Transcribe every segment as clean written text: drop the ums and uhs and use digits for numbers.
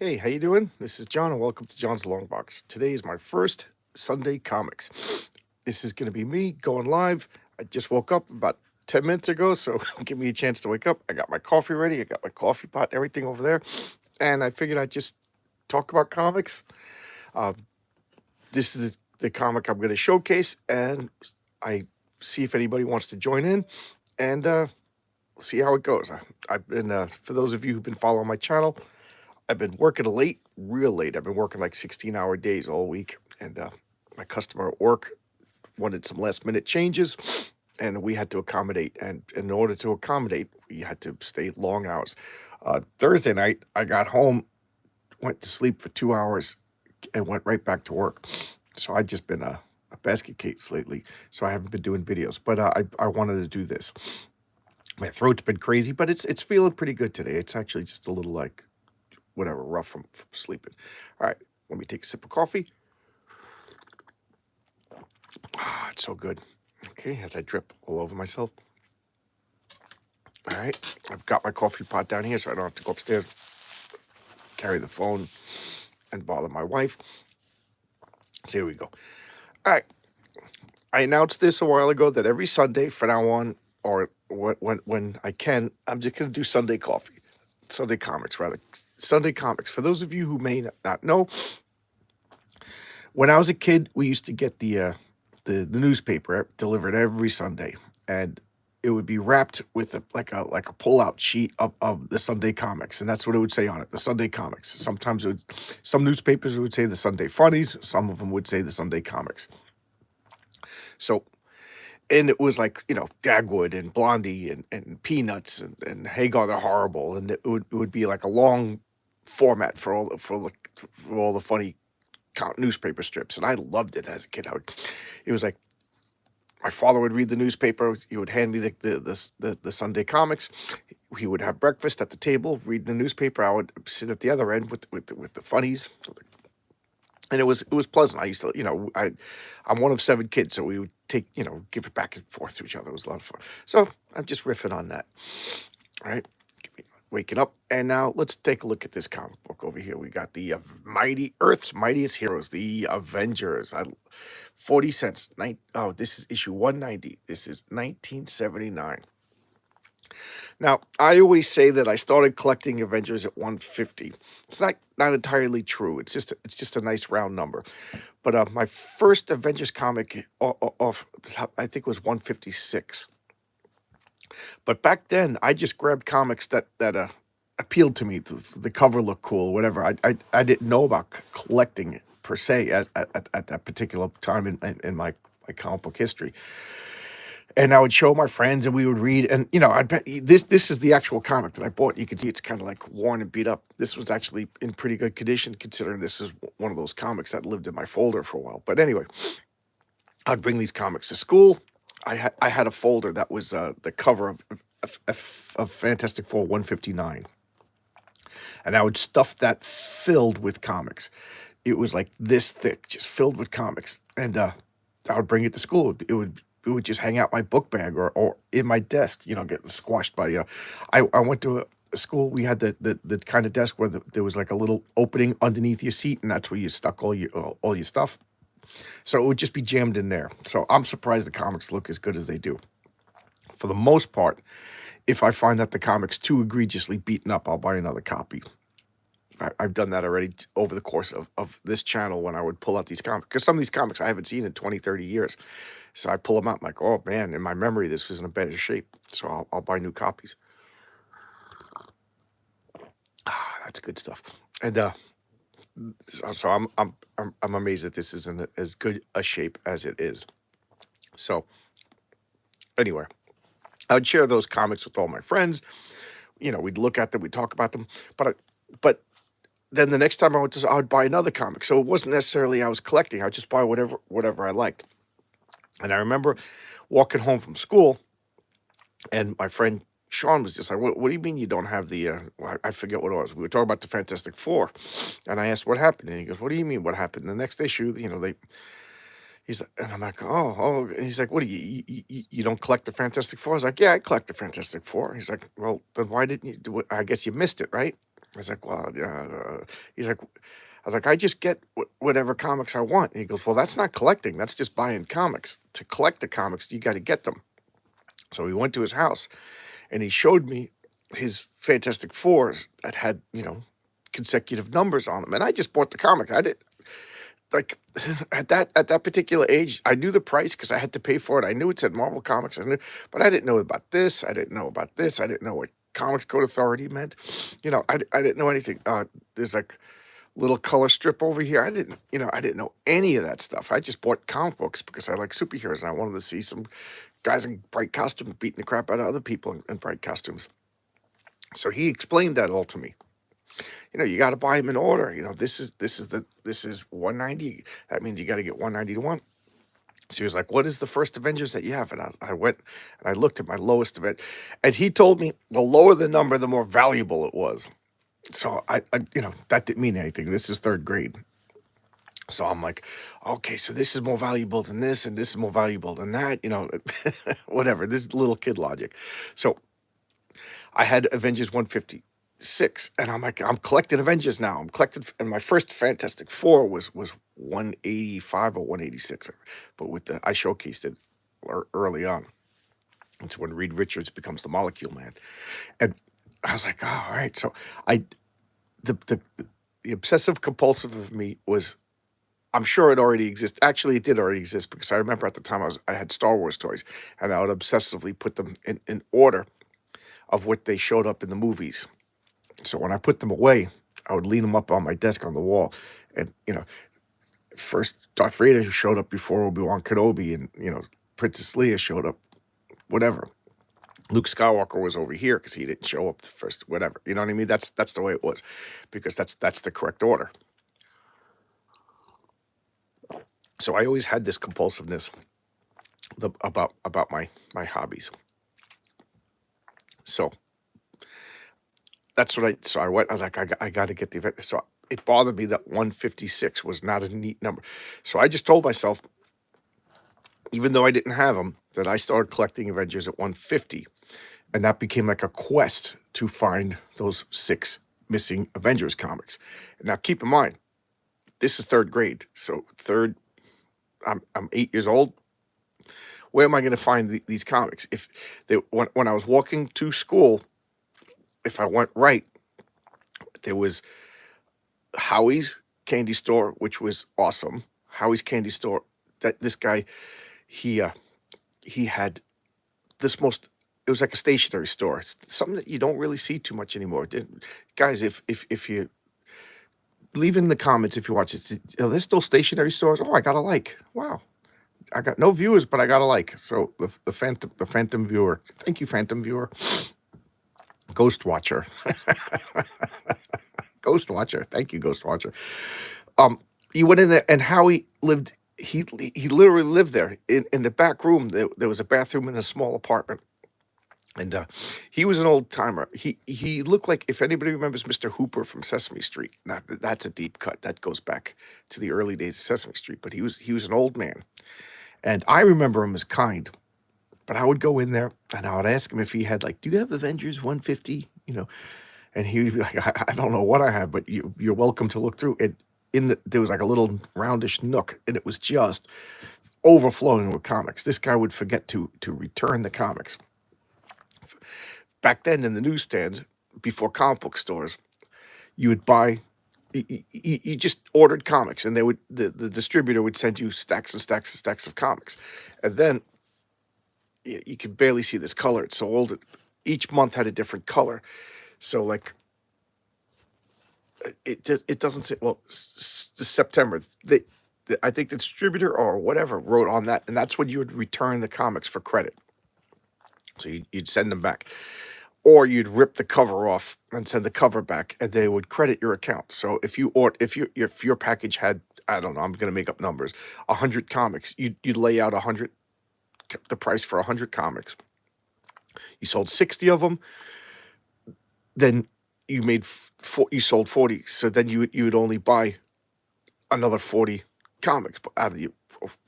Hey, how you doing? This is John, and welcome to John's Long Box. Today is my first Sunday comics. This is going to be me going live. I just woke up about 10 minutes ago, so give me a chance to wake up. I got my coffee ready. I got my coffee pot, everything over there, and I figured I'd just talk about comics. Uh, this is the comic I'm going to showcase, and I see if anybody wants to join in, and see how it goes. I've been, for those of you who've been following my channel, I've been working late, real late. I've been working like 16-hour days all week, and my customer at work wanted some last-minute changes, and we had to accommodate. And in order to accommodate, we had to stay long hours. Thursday night, I got home, went to sleep for 2 hours, and went right back to work. So I've just been a basket case lately, so I haven't been doing videos. But I wanted to do this. My throat's been crazy, but it's feeling pretty good today. It's actually just a little like whatever, rough from sleeping. All right, let me take a sip of coffee. Ah, it's so good. Okay, as I drip all over myself. All right, I've got my coffee pot down here so I don't have to go upstairs, carry the phone, and bother my wife. So here we go. All right, I announced this a while ago that every Sunday from now on, or when I can, I'm just going to do Sunday coffee. Sunday comics, rather. Sunday comics. For those of you who may not know, when I was a kid, we used to get the newspaper delivered every Sunday, and it would be wrapped with a pull-out sheet of the Sunday comics, and that's what it would say on it, the Sunday comics. Sometimes some newspapers would say the Sunday funnies, some of them would say the Sunday comics. So, and it was like, Dagwood and Blondie and Peanuts and Hagar the Horrible, and it would be like a long format for all the funny newspaper strips, and I loved it as a kid. It was like my father would read the newspaper. He would hand me the Sunday comics. He would have breakfast at the table, read the newspaper. I would sit at the other end with the funnies, and it was pleasant. I used to, I'm one of 7 kids, so we would take, give it back and forth to each other. It was a lot of fun. So I'm just riffing on that. All right, waking up, and now let's take a look at this comic book over here. We got the mighty Earth's Mightiest Heroes, the Avengers. 40 cents. Oh, this is issue 190. This is 1979. Now, I always say that I started collecting Avengers at 150. It's not entirely true. It's just a nice round number. But my first Avengers comic off the top, I think, was 156. But back then, I just grabbed comics that appealed to me. The cover looked cool, whatever. I didn't know about collecting it per se at that particular time in my comic book history. And I would show my friends, and we would read. And I bet this is the actual comic that I bought. You can see it's kind of like worn and beat up. This was actually in pretty good condition, considering this is one of those comics that lived in my folder for a while. But anyway, I'd bring these comics to school. I had a folder that was the cover of Fantastic Four 159, and I would stuff that filled with comics. It was like this thick, just filled with comics, and I would bring it to school. It would just hang out my book bag or in my desk, getting squashed by. I went to a school. We had the kind of desk where there was like a little opening underneath your seat, and that's where you stuck all your stuff. So it would just be jammed in there. So I'm surprised the comics look as good as they do. For the most part, if I find that the comic's too egregiously beaten up, I'll buy another copy. I've done that already over the course of this channel when I would pull out these comics. Because some of these comics I haven't seen in 20, 30 years. So I pull them out, I'm like, oh man, in my memory, this was in a better shape. So I'll buy new copies. That's good stuff. And so I'm amazed that this is in as good a shape as it is. So anyway, I'd share those comics with all my friends. We'd look at them, we'd talk about them. But then the next time I would buy another comic. So it wasn't necessarily I was collecting. I would just buy whatever I liked. And I remember walking home from school, and my friend Sean was just like, "What do you mean you don't have the?" I forget what it was. We were talking about the Fantastic Four, and I asked what happened, and he goes, "What do you mean what happened?" The next issue, he's like, and I'm like, oh. And he's like, "What do you don't collect the Fantastic Four?" I was like, "Yeah, I collect the Fantastic Four." He's like, "Well, then why didn't you do it? I guess you missed it, right?" I was like, well, yeah. He's like, I was like, I just get whatever comics I want. And he goes, well, that's not collecting. That's just buying comics. To collect the comics, you got to get them. So we went to his house and he showed me his Fantastic Fours that had, consecutive numbers on them. And I just bought the comic. I did like at that particular age, I knew the price because I had to pay for it. I knew it said Marvel Comics. I knew, but I didn't know about this. I didn't know about this. I didn't know what Comics Code Authority meant. I didn't know anything. There's like little color strip over here. I didn't know any of that stuff. I just bought comic books because I like superheroes and I wanted to see some guys in bright costumes beating the crap out of other people in bright costumes. So he explained that all to me. You got to buy them in order. This is 190. That means you got to get 190 to 1. So he was like, "What is the first Avengers that you have?" And I went and I looked at my lowest event, and he told me the lower the number, the more valuable it was. So that didn't mean anything. This is third grade. So I'm like, okay, so this is more valuable than this, and this is more valuable than that. Whatever. This is little kid logic. So I had Avengers 156, and I'm like, I'm collecting Avengers now. I'm collecting, and my first Fantastic Four was 185 or 186, but I showcased it early on. It's when Reed Richards becomes the Molecule Man, and I was like, oh, all right. So I the obsessive compulsive of me was. I'm sure it already exists. Actually, it did already exist because I remember at the time I had Star Wars toys, and I would obsessively put them in order of what they showed up in the movies. So when I put them away, I would lean them up on my desk on the wall. And, first Darth Vader showed up before Obi-Wan Kenobi, and, Princess Leia showed up, whatever. Luke Skywalker was over here because he didn't show up first, whatever. You know what I mean? That's the way it was, because that's the correct order. So I always had this compulsiveness about my hobbies. So that's what I went. I was like, I got to get the event. So it bothered me that 156 was not a neat number. So I just told myself, even though I didn't have them, that I started collecting Avengers at 150, and that became like a quest to find those 6 missing Avengers comics. Now, keep in mind, this is third grade. So I'm 8 years old. Where am I going to find these comics? If when I was walking to school, if I went right, there was Howie's Candy Store, which was awesome. Howie's Candy Store. That this guy, he had this most. It was like a stationery store. It's something that you don't really see too much anymore. Guys, if you leave in the comments if you watch it, there's still stationery stores. Oh, I got a like. Wow. I got no viewers, but I got a like. So the phantom viewer. Thank you, phantom viewer. Ghost Watcher. Ghost Watcher. Thank you, Ghost Watcher. You went in there, and Howie lived. He literally lived there in the back room. There was a bathroom in a small apartment, and he was an old timer. He looked like, if anybody remembers Mr. Hooper from Sesame Street. Now that's a deep cut. That goes back to the early days of Sesame Street. But he was an old man, and I remember him as kind. But I would go in there and I would ask him if he had, like, do you have Avengers 150? And he would be like, I don't know what I have, but you're welcome to look through it. There was like a little roundish nook, and it was just overflowing with comics. This guy would forget to return the comics. Back then in the newsstands, before comic book stores, you would buy. You just ordered comics, and the distributor would send you stacks and stacks and stacks of comics, and then you could barely see this color. It's so old. Each month had a different color. So like it doesn't say, well, September. I think the distributor or whatever wrote on that, and that's when you would return the comics for credit. So you'd send them back, or you'd rip the cover off and send the cover back, and they would credit your account. So if your package had, I don't know, I'm going to make up numbers, 100 comics, you'd lay out the price for 100 comics. You sold 60 of them, then you sold 40. So then you would only buy another 40 comics out of the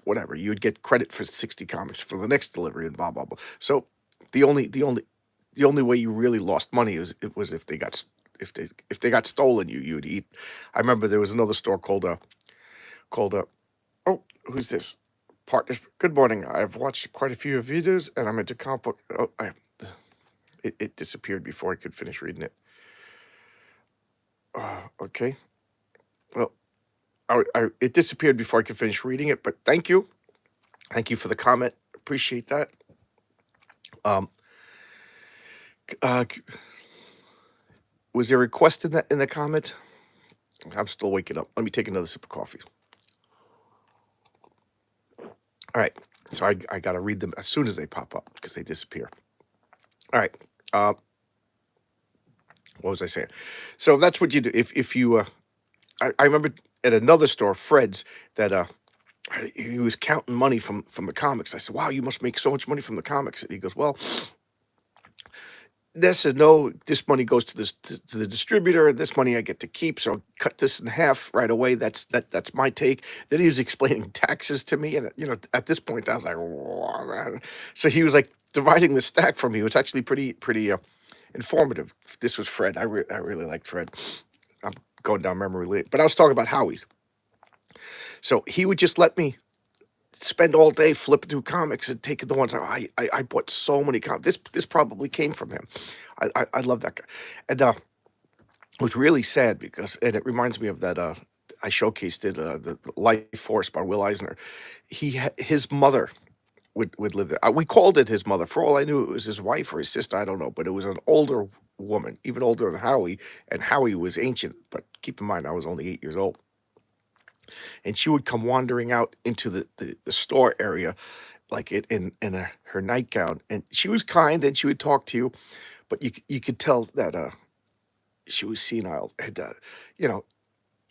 whatever. You would get credit for 60 comics for the next delivery, and blah blah blah. So the only way you really lost money was if if they got stolen, you'd eat. I remember there was another store called oh, who's this? Partners. Good morning. I've watched quite a few of your videos, and I'm into comic book. Oh, it disappeared before I could finish reading it. Okay. Well, it disappeared before I could finish reading it. But thank you for the comment. Appreciate that. Um, uh, was there a request in the comment? I'm still waking up. Let me take another sip of coffee. All right. So I got to read them as soon as they pop up because they disappear. All right. What was I saying? So that's what you do. If you, I remember at another store, Fred's, that he was counting money from the comics. I said, "Wow, you must make so much money from the comics." And he goes, "Well, this is no. This money goes to to the distributor, and this money I get to keep. So cut this in half right away. That's my take." Then he was explaining taxes to me, and at this point, I was like, "Wow, man." So he was like dividing the stack for me. It was actually pretty informative. This was Fred. I really liked Fred. I'm going down memory lane, but I was talking about Howie's. So he would just let me spend all day flipping through comics and taking the ones I bought so many comics. This probably came from him. I love that guy, and it was really sad because, and it reminds me of that. I showcased it, the Life Force by Will Eisner. His mother would live there. We called it his mother. For all I knew, it was his wife or his sister. I don't know, but it was an older woman, even older than Howie, and Howie was ancient. But keep in mind, I was only 8 years old, and she would come wandering out into the store area, like her nightgown, and she was kind and she would talk to you, but you could tell that she was senile, and you know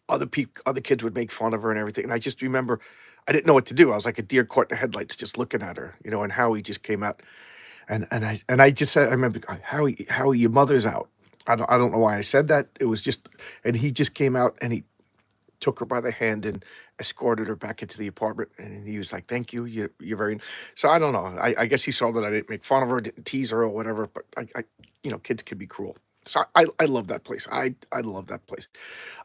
other kids would make fun of her and everything. And I just remember I didn't know what to do. I was like a deer caught in the headlights, just looking at her, and Howie just came out, and I just said, I remember, Howie, your mother's out. I don't know why I said that. It was just, and he just came out and he took her by the hand and escorted her back into the apartment. And he was like, "Thank you, you're very." So I don't know. I guess he saw that I didn't make fun of her, didn't tease her or whatever. But kids can be cruel. So I love that place. I love that place.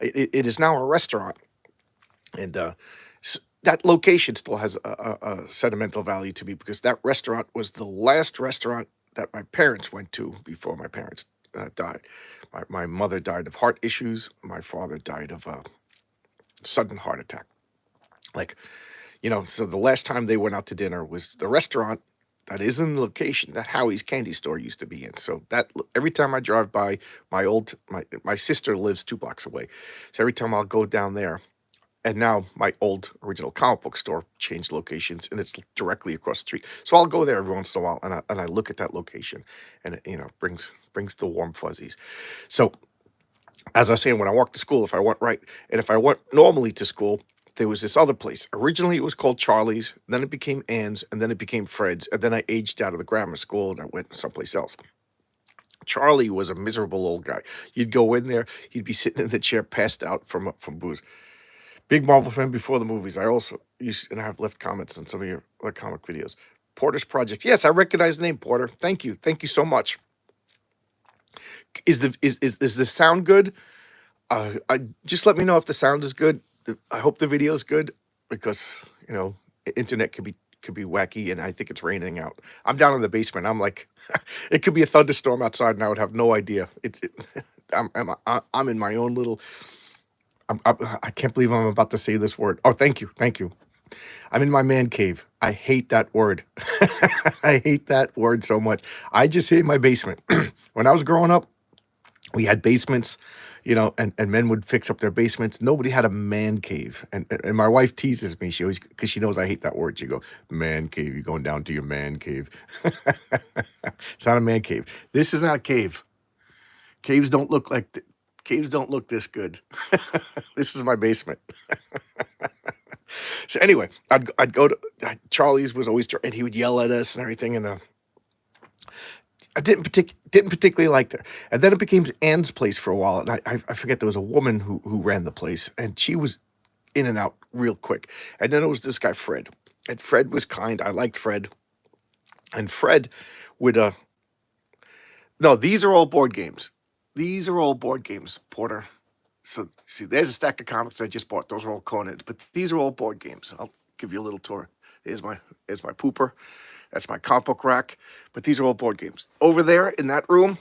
It is now a restaurant, and that location still has a sentimental value to me because that restaurant was the last restaurant that my parents went to before my parents died. My mother died of heart issues. My father died of sudden heart attack. Like, so the last time they went out to dinner was the restaurant that is in the location that Howie's Candy Store used to be in. So that every time I drive by, my sister lives 2 blocks away, so every time I'll go down there, and now my old original comic book store changed locations, and it's directly across the street. So I'll go there every once in a while, and I look at that location, and it brings the warm fuzzies. So as I was saying, when I walked to school, if I went right, and if I went normally to school, there was this other place. Originally, it was called Charlie's, then it became Ann's, and then it became Fred's, and then I aged out of the grammar school and I went someplace else. Charlie was a miserable old guy. You'd go in there, he'd be sitting in the chair, passed out from booze. Big Marvel fan before the movies. I also used, and I have left comments on some of your other comic videos. Porter's Project. Yes, I recognize the name Porter. Thank you. Thank you so much. Is the sound good? I just let me know if the sound is good. I hope the video is good because internet could be wacky, and I think it's raining out. I'm down in the basement. I'm like, it could be a thunderstorm outside, and I would have no idea. I'm in my own little. I can't believe I'm about to say this word. Oh, thank you. I'm in my man cave. I hate that word. I hate that word so much. I just hate my basement. When I was growing up, we had basements, and men would fix up their basements. Nobody had a man cave. And my wife teases me. She always, because she knows I hate that word. She go, "Man cave, you're going down to your man cave." It's not a man cave. This is not a cave. Caves don't look caves don't look this good. This is my basement. So anyway, I'd go to Charlie's was always, and he would yell at us and everything, and I didn't particularly like that. And then it became Ann's place for a while, and I forget, there was a woman who ran the place, and she was in and out real quick. And then it was this guy Fred, and Fred was kind. I liked Fred, and Fred would no, these are all board games. These are all board games, Porter. So see, there's a stack of comics I just bought. Those are all Conans, but these are all board games. I'll give you a little tour. There's my pooper. That's my comic book rack. But these are all board games. Over there in that room,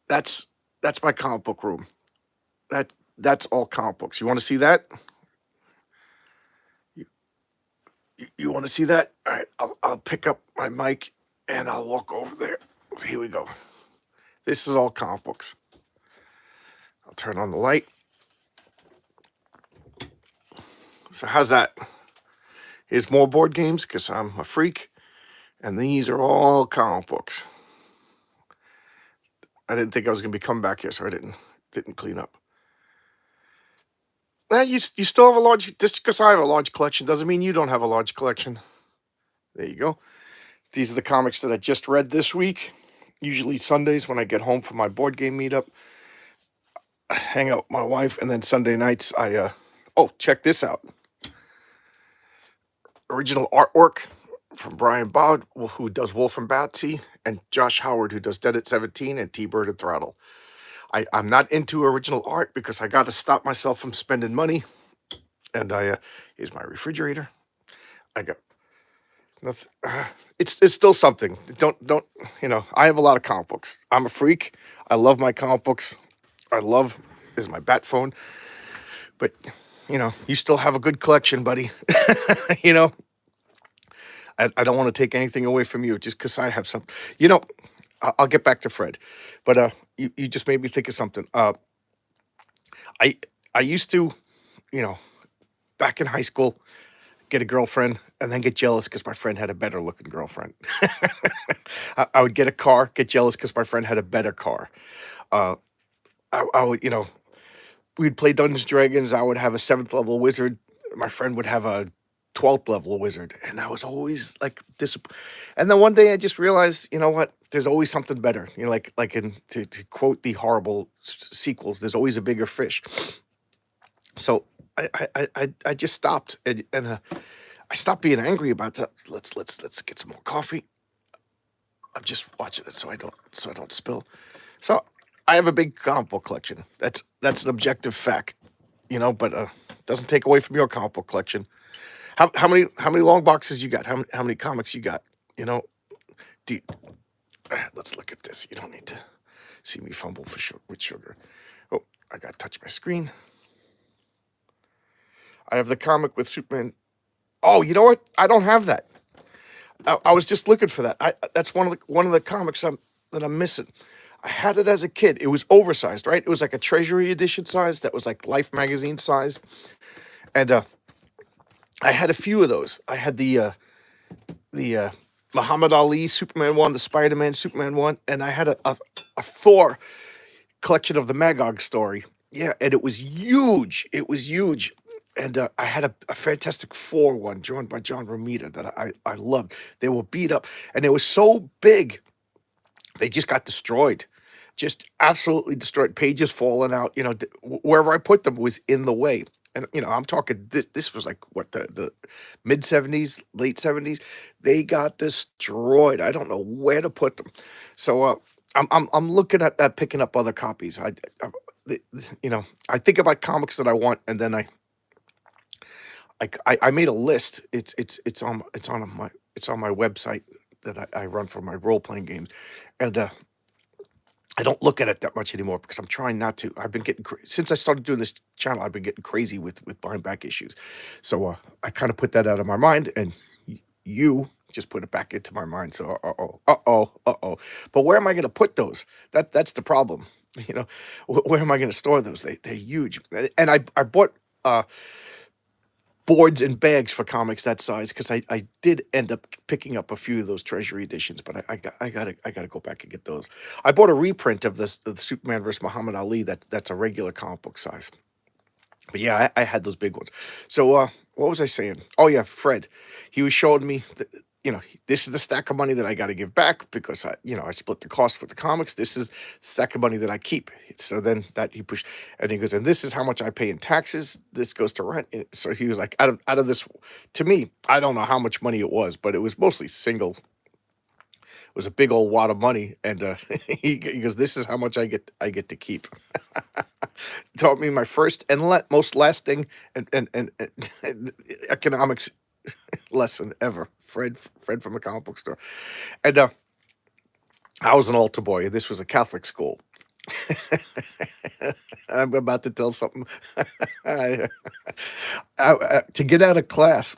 that's my comic book room. That's all comic books. You want to see that? You want to see that? All right, I'll pick up my mic and I'll walk over there. Here we go. This is all comic books. I'll turn on the light. So how's that? Here's more board games because I'm a freak. And these are all comic books. I didn't think I was going to be coming back here, so I didn't clean up. Well, you still have a large, just because I have a large collection doesn't mean you don't have a large collection. There you go. These are the comics that I just read this week. Usually Sundays when I get home from my board game meetup, I hang out with my wife, and then Sunday nights check this out. Original artwork from Brian Bod, who does Wolf and Batsy, and Josh Howard, who does Dead at 17 and T-Bird and Throttle. I'm not into original art because I got to stop myself from spending money. And here's my refrigerator. I got nothing. It's still something. Don't I have a lot of comic books. I'm a freak. I love my comic books. Is my bat phone. But you still have a good collection, buddy. I don't want to take anything away from you just because I have some. I'll get back to Fred, but you just made me think of something. I used to, back in high school, get a girlfriend and then get jealous because my friend had a better looking girlfriend. I would get a car, get jealous because my friend had a better car. I would, we'd play Dungeons and Dragons. I would have a 7th level wizard. My friend would have a 12th level wizard, and I was always like disappointed. And then one day I just realized, you know what? There's always something better. Like in to quote the horrible sequels, there's always a bigger fish. So I just stopped and I stopped being angry about that. Let's get some more coffee. I'm just watching it so I don't spill. So I have a big comic book collection. That's an objective fact, but doesn't take away from your comic book collection. How many long boxes you got? How many comics you got? Let's look at this. You don't need to see me fumble with sugar. Oh, I got to touch my screen. I have the comic with Superman. Oh, you know what? I don't have that. I was just looking for that. That's one of the comics that I'm missing. I had it as a kid. It was oversized, right? It was like a Treasury edition size that was like Life magazine size, and I had a few of those. I had the Muhammad Ali Superman one, the Spider-Man Superman one, and I had a Thor collection of the Magog story. Yeah, and it was huge. It was huge. And I had a Fantastic Four one drawn by John Romita that I loved. They were beat up, and they were so big, they just got destroyed. Just absolutely destroyed. Pages falling out. Wherever I put them was in the way. And I'm talking this was like what the mid 70s, late 70s. They got destroyed. I don't know where to put them. So I'm looking at picking up other copies. I think about comics that I want, and then I made a list. It's on my website that I run for my role playing games, and I don't look at it that much anymore because I'm trying not to. I've been getting since I started doing this channel. I've been getting crazy with buying back issues, so I kind of put that out of my mind, and you just put it back into my mind. So But where am I going to put those? That's the problem. Where am I going to store those? They're huge, and I bought boards and bags for comics that size because I did end up picking up a few of those Treasury editions, but I gotta go back and get those. I bought a reprint of the Superman versus Muhammad Ali that's a regular comic book size. But yeah, I had those big ones. So what was I saying? Oh yeah, Fred. He was showing me this is the stack of money that I got to give back because I split the cost with the comics. This is the stack of money that I keep. So then that he pushed, and he goes, and this is how much I pay in taxes. This goes to rent. So he was like, out of this, to me, I don't know how much money it was, but it was mostly single was a big old wad of money, and he goes, "This is how much I get to keep." Taught me my first and most lasting and economics lesson ever. Fred from the comic book store, and I was an altar boy. This was a Catholic school. I'm about to tell something. I, to get out of class,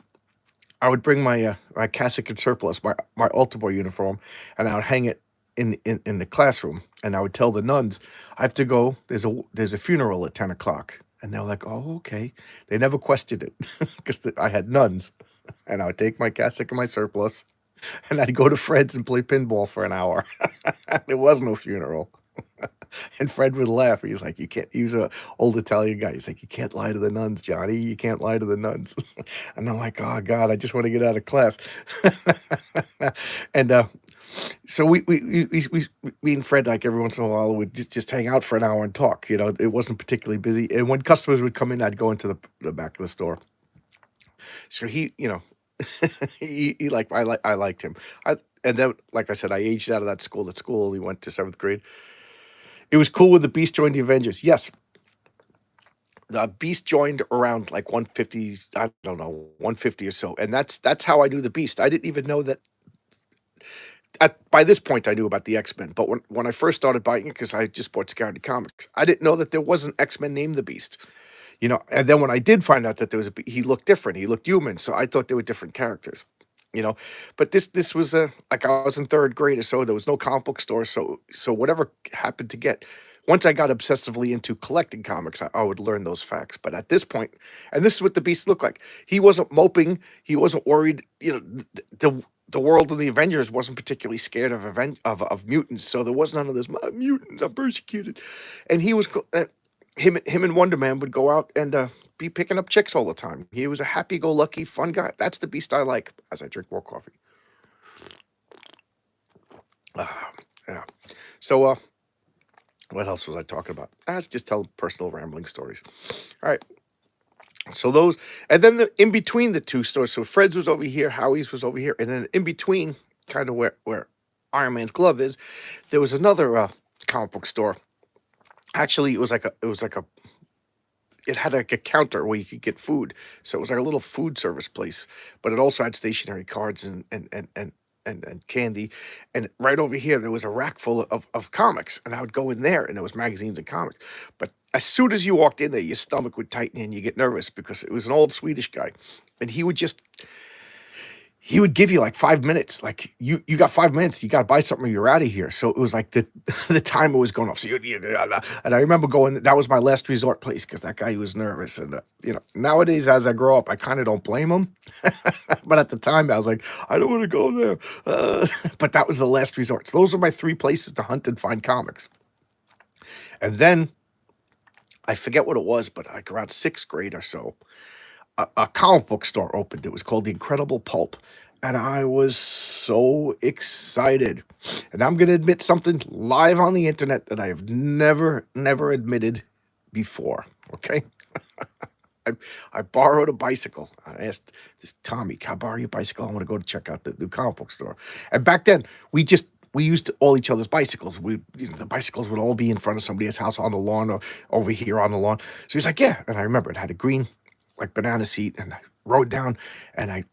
I would bring my cassock and surplice, my altar boy uniform, and I would hang it in the classroom. And I would tell the nuns, I have to go. There's a funeral at 10 o'clock, and they're like, "Oh, okay." They never questioned it because I had nuns, and I would take my cassock and my surplice, and I'd go to Fred's and play pinball for an hour. There was no funeral. And Fred would laugh. He's like, "You can't." He was a old Italian guy. He's like, "You can't lie to the nuns, Johnny. You can't lie to the nuns." And I'm like, "Oh God, I just want to get out of class." And so me and Fred, like every once in a while, would just hang out for an hour and talk. It wasn't particularly busy. And when customers would come in, I'd go into the back of the store. So he like I liked him. And then, like I said, I aged out of that school. That school only went to seventh grade. It was cool when the Beast joined the Avengers. Yes, the Beast joined around like 150, I don't know, 150 or so, and that's how I knew the Beast. I didn't even know that. By this point, I knew about the X-Men, but when I first started buying it, because I just bought Scouted Comics, I didn't know that there was an X-Men named the Beast. And then when I did find out that there was he looked different, he looked human, so I thought they were different characters. You know, but this was like I was in third grade or so. There was no comic book store, so whatever happened to get. Once I got obsessively into collecting comics, I would learn those facts. But at this point, and this is what the Beast looked like. He wasn't moping. He wasn't worried. The world of the Avengers wasn't particularly scared of mutants, so there was none of this mutants. I'm persecuted, and he was him and Wonder Man would go out and be picking up chicks all the time. He was a happy-go-lucky, fun guy. That's the Beast I like. As I drink more coffee. Ah, yeah. So, what else was I talking about? I was just telling personal rambling stories. All right. So those, and then in between the two stores. So Fred's was over here, Howie's was over here, and then in between, kind of where Iron Man's glove is, there was another comic book store. Actually, it had like a counter where you could get food. So it was like a little food service place, but it also had stationary cards and candy. And right over here, there was a rack full of comics. And I would go in there and there was magazines and comics. But as soon as you walked in there, your stomach would tighten and you get nervous because it was an old Swedish guy. And he would give you like 5 minutes. Like you got 5 minutes, you got to buy something or you're out of here. So it was like the timer was going off. So and I remember going, that was my last resort place because that guy was nervous. And nowadays as I grow up, I kind of don't blame him. But at the time I was like, I don't want to go there. But that was the last resort. So those are my three places to hunt and find comics. And then I forget what it was, but like around sixth grade or so, a comic book store opened. It was called The Incredible Pulp. And I was so excited. And I'm going to admit something live on the internet that I have never admitted before. Okay. I borrowed a bicycle. I asked this Tommy, "Can I borrow your bicycle? I want to go to check out the comic book store." And back then, we used all each other's bicycles. The bicycles would all be in front of somebody's house on the lawn or over here on the lawn. So he's like, "Yeah." And I remember it had a green like banana seat, and I rode down, and I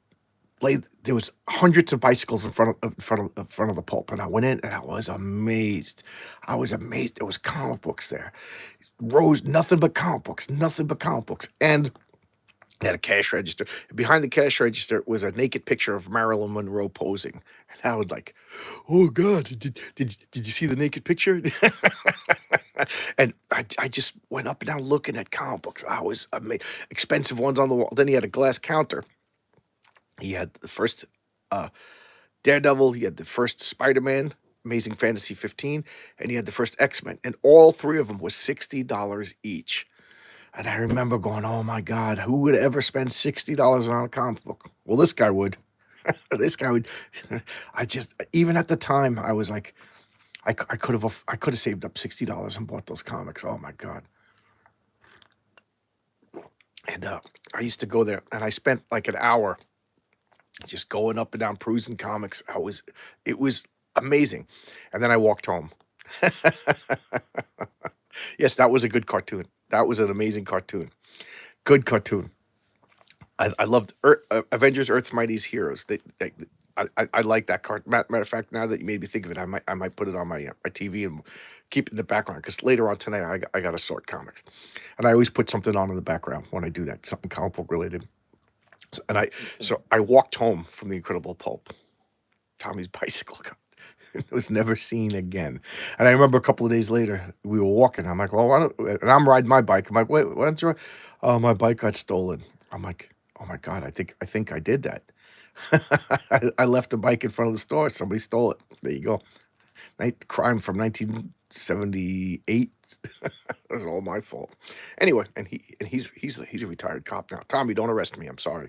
played. There was hundreds of bicycles in front of the pulp, and I went in, and I was amazed. I was amazed. There was comic books there, rows, nothing but comic books, and they had a cash register. Behind the cash register was a naked picture of Marilyn Monroe posing, and I was like, "Oh God, did you see the naked picture?" And I just went up and down looking at comic books. I was amazed. Expensive ones on the wall. Then he had a glass counter. He had the first Daredevil. He had the first Spider-Man, Amazing Fantasy 15, and he had the first X-Men. And all three of them was $60 each. And I remember going, "Oh my God, who would ever spend $60 on a comic book?" Well, this guy would. This guy would. Even at the time, I was like, I could have saved up $60 and bought those comics. Oh my God. And I used to go there, and I spent like an hour just going up and down perusing comics. It was Amazing. And then I walked home. Yes, that was a good cartoon. That was an amazing cartoon. Good cartoon. I loved Avengers: Earth's Mightiest Heroes. I like that card. Matter of fact, now that you made me think of it, I might put it on my TV and keep it in the background because later on tonight I got to sort comics, and I always put something on in the background when I do that, something comic book related. So I walked home from the Incredible Pulp. Tommy's bicycle got it was never seen again. And I remember a couple of days later, we were walking. I'm like, well, why don't, and I'm riding my bike. I'm like, wait, why don't you? Oh, my bike got stolen. I'm like, oh my God, I think I did that. I left the bike in front of the store. Somebody stole it. There you go. Crime from 1978. It was all my fault. Anyway, and he's a retired cop now. Tommy, don't arrest me. I'm sorry.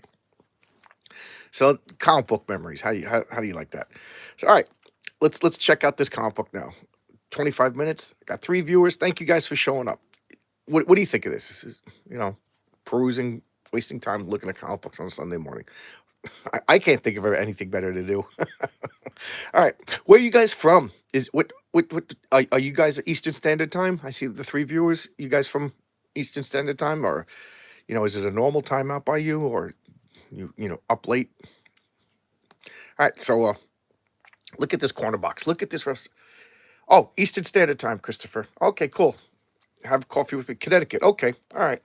So comic book memories. How do you like that? So all right, let's check out this comic book now. 25 minutes. Got 3 viewers. Thank you guys for showing up. What do you think of this? This is, perusing, wasting time looking at comic books on a Sunday morning. I can't think of anything better to do. All right, where are you guys from? Is what are you guys at Eastern Standard Time? I see the 3 viewers. You guys from Eastern Standard Time, or is it a normal time out by you, or up late? All right, so look at this corner box. Look at this rest. Oh, Eastern Standard Time, Christopher. Okay, cool. Have coffee with me, Connecticut. Okay, all right,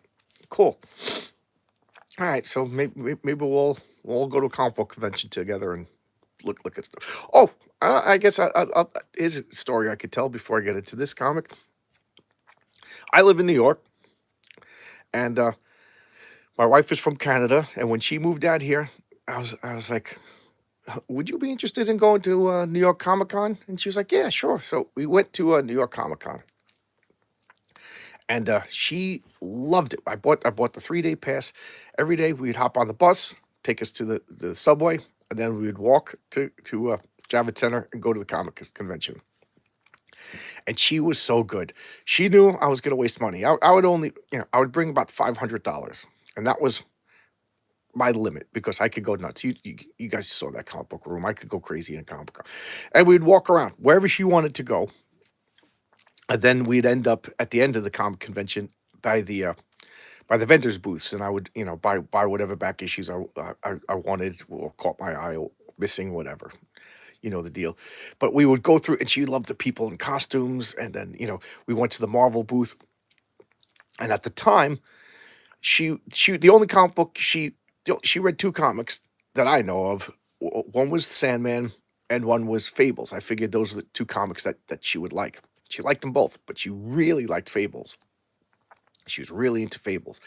cool. All right, so maybe we'll all go to a comic book convention together and look at stuff. Oh, I guess here's a story I could tell before I get into this comic. I live in New York, and my wife is from Canada. And when she moved out here, I was like, would you be interested in going to New York Comic Con? And she was like, yeah, sure. So we went to New York Comic Con, and she loved it. I bought the 3-day pass. Every day we'd hop on the bus, take us to the subway, and then we would walk to Javits Center and go to the comic convention. And she was so good. She knew I was going to waste money. I would only, I would bring about $500, and that was my limit because I could go nuts. You guys saw that comic book room. I could go crazy in a comic book, and we'd walk around wherever she wanted to go, and then we'd end up at the end of the comic convention by the vendors booths, and I would buy whatever back issues I wanted or caught my eye or missing, whatever. You know the deal. But we would go through, and she loved the people in costumes, and then we went to the Marvel booth, and at the time she the only comic book she read 2 comics that I know of. One was Sandman and one was Fables. I figured those were the 2 comics that she would like. She liked them both, but she really liked Fables. She was really into Fables.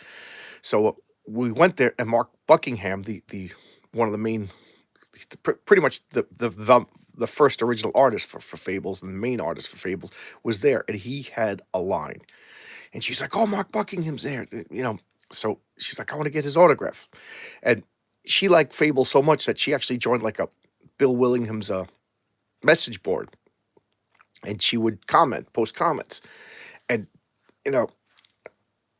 So we went there, and Mark Buckingham, the one of the main, pretty much the first original artist for Fables and the main artist for Fables, was there, and he had a line. And she's like, "Oh, Mark Buckingham's there," So she's like, "I want to get his autograph," and she liked Fable so much that she actually joined like a Bill Willingham's message board, and she would post comments, and you know,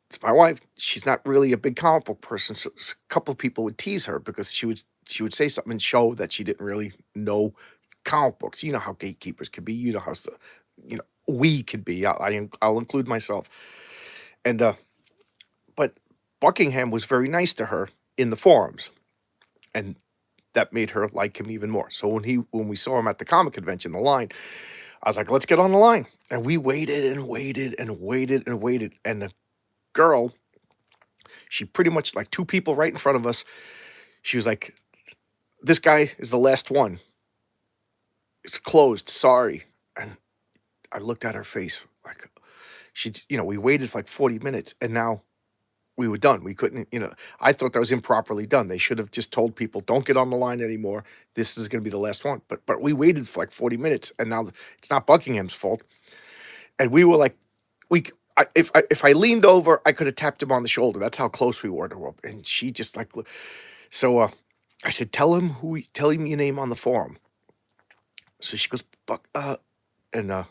it's my wife. She's not really a big comic book person, so a couple of people would tease her because she would say something and show that she didn't really know comic books. You know how gatekeepers could be. You know how we could be. I'll include myself, and but Buckingham was very nice to her in the forums, and that made her like him even more. So when we saw him at the comic convention, the line, I was like, "Let's get on the line," and we waited and waited and waited and waited, and the girl, she pretty much, like 2 people right in front of us, she was like, "This guy is the last one. It's closed. Sorry." And I looked at her face like we waited for like 40 minutes, and now we were done. We couldn't, I thought that was improperly done. They should have just told people, "Don't get on the line anymore. This is going to be the last one." But we waited for like 40 minutes, and now it's not Buckingham's fault. And we were like, if I leaned over, I could have tapped him on the shoulder. That's how close we were to her. And she just like, so I said, tell him your name on the forum. So she goes, Buck, and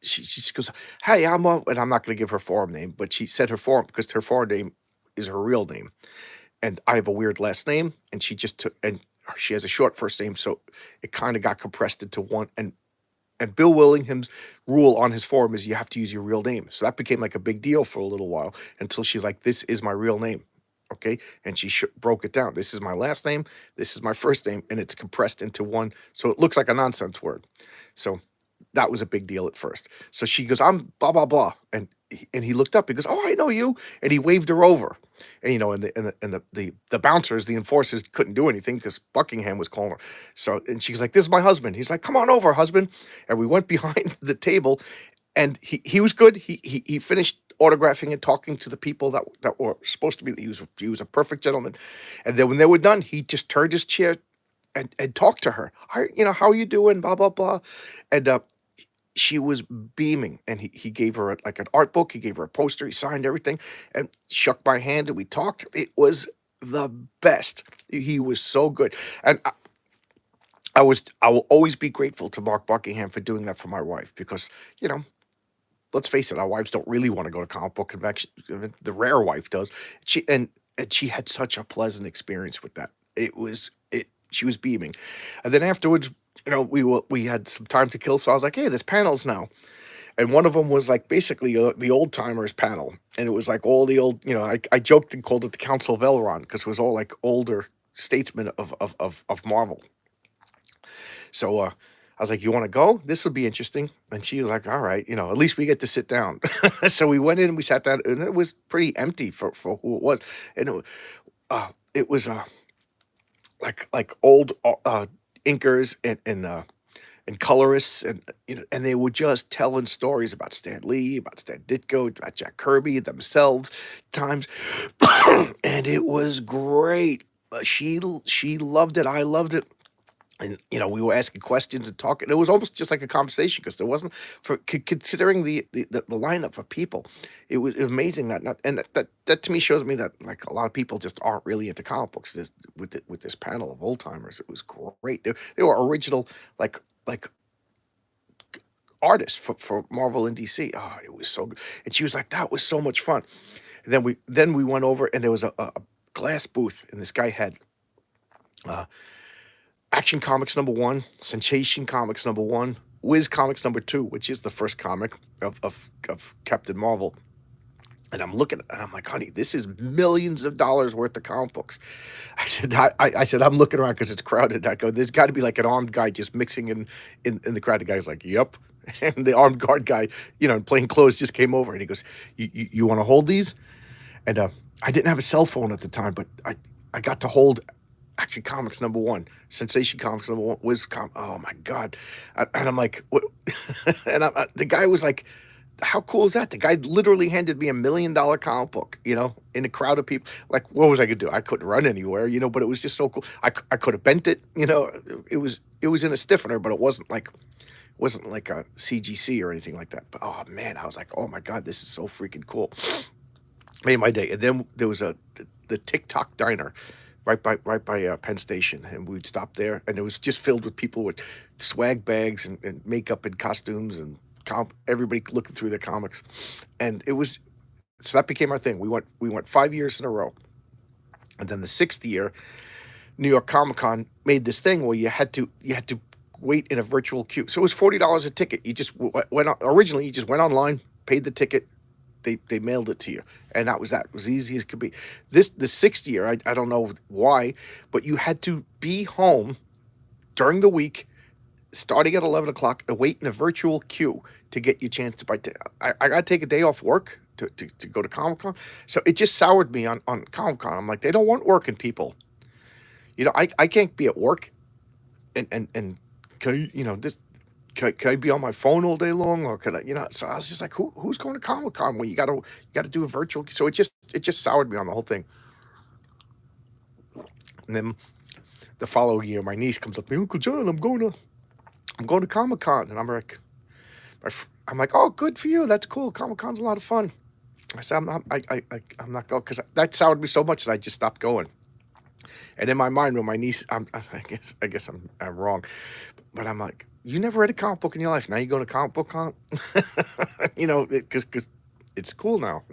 she just goes, "Hey, and I'm not going to give her forum name, but she said her forum because her forum name is her real name, and I have a weird last name, and she just took, and she has a short first name, so it kind of got compressed into one. And And Bill Willingham's rule on his forum is you have to use your real name. So that became like a big deal for a little while until she's like, this is my real name. Okay. And she broke it down. This is my last name. This is my first name. And it's compressed into one. So it looks like a nonsense word. So that was a big deal at first. So she goes, I'm blah, blah, blah. And he looked up. He goes, oh, I know you. And he waved her over. And, the bouncers, the enforcers couldn't do anything because Buckingham was calling her. So, and she's like, this is my husband. He's like, come on over, husband. And we went behind the table, and he was good. He finished autographing and talking to the people that were supposed to be. He was a perfect gentleman. And then when they were done, he just turned his chair and talked to her. How are you doing? Blah blah blah. And she was beaming, and he gave her like an art book. He gave her a poster. He signed everything and shook my hand, and we talked. It was the best. He was so good. And I will always be grateful to Mark Buckingham for doing that for my wife, because you know let's face it, our wives don't really want to go to comic book convention. The rare wife does. And she had such a pleasant experience with that. She was beaming. And then afterwards, we had some time to kill, so I was like, hey, there's panels now. And one of them was like basically the old timers panel, and it was like all the old. I joked and called it the Council of Elrond, because it was all like older statesmen of Marvel. So I was like, you want to go? This would be interesting. And she was like, all right, at least we get to sit down. So we went in and we sat down, and it was pretty empty for who it was. And it was like old inkers and colorists, and they were just telling stories about Stan Lee, about Stan Ditko, about Jack Kirby themselves times. And it was great. She loved it. I loved it. And we were asking questions and talking. It was almost just like a conversation, because there wasn't, for considering the lineup of people, it was amazing that not and that to me shows me that like a lot of people just aren't really into comic books. With this panel of old timers, it was great. They were original, like artists for Marvel and DC. Oh, it was so good. And she was like, that was so much fun. And then we went over, and there was a glass booth, and this guy had uh, Action Comics #1, Sensation Comics #1, Wiz Comics #2, which is the first comic of Captain Marvel. And I'm looking, and I'm like, honey, this is millions of dollars worth of comic books. I said, I'm looking around because it's crowded. I go, there's got to be like an armed guy just mixing in the crowd. The guy's like, yep. And the armed guard guy, in plain clothes, just came over, and he goes, you want to hold these? And I didn't have a cell phone at the time, but I got to hold Action Comics #1, Sensation Comics #1, oh my God. And I'm like, what? And the guy was like, how cool is that? The guy literally handed me $1 million comic book, in a crowd of people. Like, what was I gonna do? I couldn't run anywhere, but it was just so cool. I could have bent it, it was in a stiffener, but it wasn't like a CGC or anything like that. But oh man, I was like, oh my God, this is so freaking cool. Made my day. And then there was the TikTok diner right by Penn Station, and we'd stop there, and it was just filled with people with swag bags and makeup and costumes and everybody looking through their comics. And so that became our thing. We went 5 years in a row. And then the 6th year, New York Comic Con made this thing where you had to wait in a virtual queue. So it was $40 a ticket. You just originally you just went online, paid the ticket, they mailed it to you, and that was that. It was easy as could be. The 6th year, I don't know why, but you had to be home during the week, starting at 11 o'clock, and wait in a virtual queue to get your chance to buy. I got to take a day off work to go to Comic Con, so it just soured me on Comic Con. I'm like, they don't want working people. I can't be at work and can this. Can I be on my phone all day long, or could I? So I was just like, who's going to Comic Con when you gotta do a virtual? So it just soured me on the whole thing. And then the following year, my niece comes up to me, Uncle John, I'm going to Comic Con, and I'm like, oh, good for you, that's cool. Comic Con's a lot of fun. I said, I'm not going, because that soured me so much that I just stopped going. And in my mind, when my niece, I guess I'm wrong, but I'm like, you never read a comic book in your life. Now you go to Comic Book Con, because it's cool now,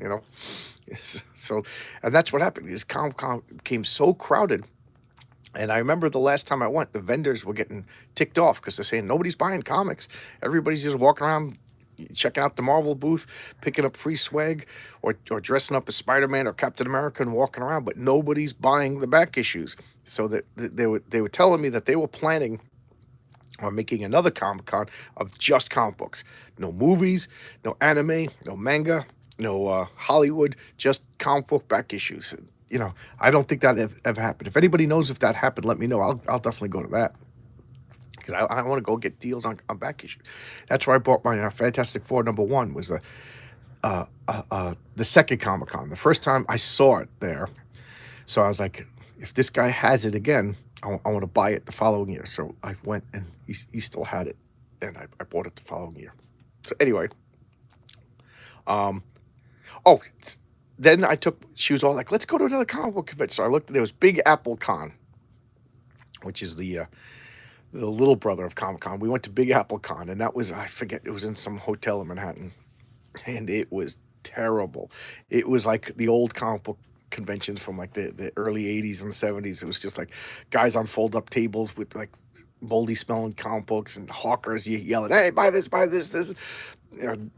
So, and that's what happened. Is Comic Con became so crowded And I remember the last time I went, the vendors were getting ticked off because they're saying nobody's buying comics. Everybody's just walking around checking out the Marvel booth, picking up free swag, or dressing up as Spider-Man or Captain America and walking around, but nobody's buying the back issues. So they were telling me that they were planning on making another Comic Con of just comic books. No movies, no anime, no manga, no Hollywood, just comic book back issues. You know, I don't think that ever happened. If anybody knows if that happened, let me know. I'll definitely go to that because I want to go get deals on back issues. That's where I bought my Fantastic Four #1 was the second Comic Con. The first time I saw it there, so I was like, if this guy has it again, I want to buy it the following year. So I went and he still had it, and I bought it the following year. So anyway, um, oh, then she was all like, let's go to another comic book convention. So I looked, there was Big Apple Con, which is the little brother of Comic Con. We went to Big Apple Con, and that was, I forget, it was in some hotel in Manhattan, and it was terrible. It was like the old comic book conventions from like the early 80s and 70s. It was just like guys on fold up tables with like moldy smelling comic books and hawkers yelling, hey, buy this. You know,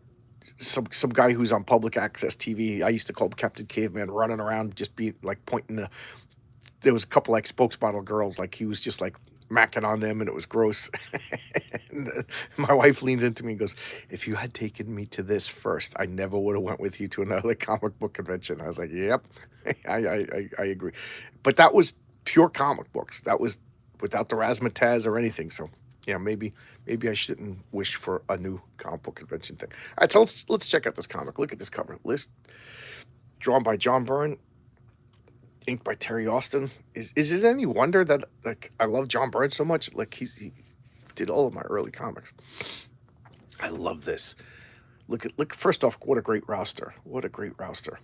some guy who's on public access TV, I used to call him Captain Caveman, running around just being like pointing to, there was a couple like spokesmodel girls, like he was just like macking on them, and it was gross. And my wife leans into me and goes, if you had taken me to this first, I never would have went with you to another comic book convention. I was like, yep. I agree. But that was pure comic books. That was without the razzmatazz or anything. So yeah, maybe I shouldn't wish for a new comic book convention thing. All right, so let's check out this comic. Look at this cover list. Drawn by John Byrne, inked by Terry Austin. Is it any wonder that like I love John Byrne so much? Like he did all of my early comics. I love this. Look. First off, what a great roster. What a great roster.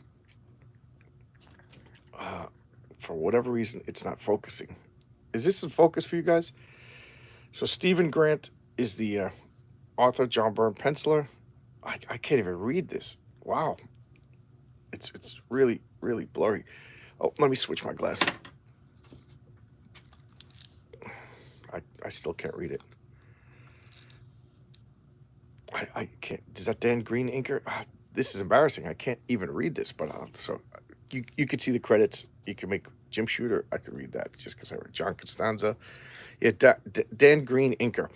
For whatever reason, it's not focusing. Is this in focus for you guys? So Stephen Grant is the author. John Byrne penciler. I can't even read this. Wow. It's really blurry. Oh, let me switch my glasses. I still can't read it. I can't. Is that Dan Green inker? This is embarrassing. I can't even read this. But so you could see the credits. You can make Jim Shooter. I could read that just because I read John Costanza. Yeah, Dan Green inker.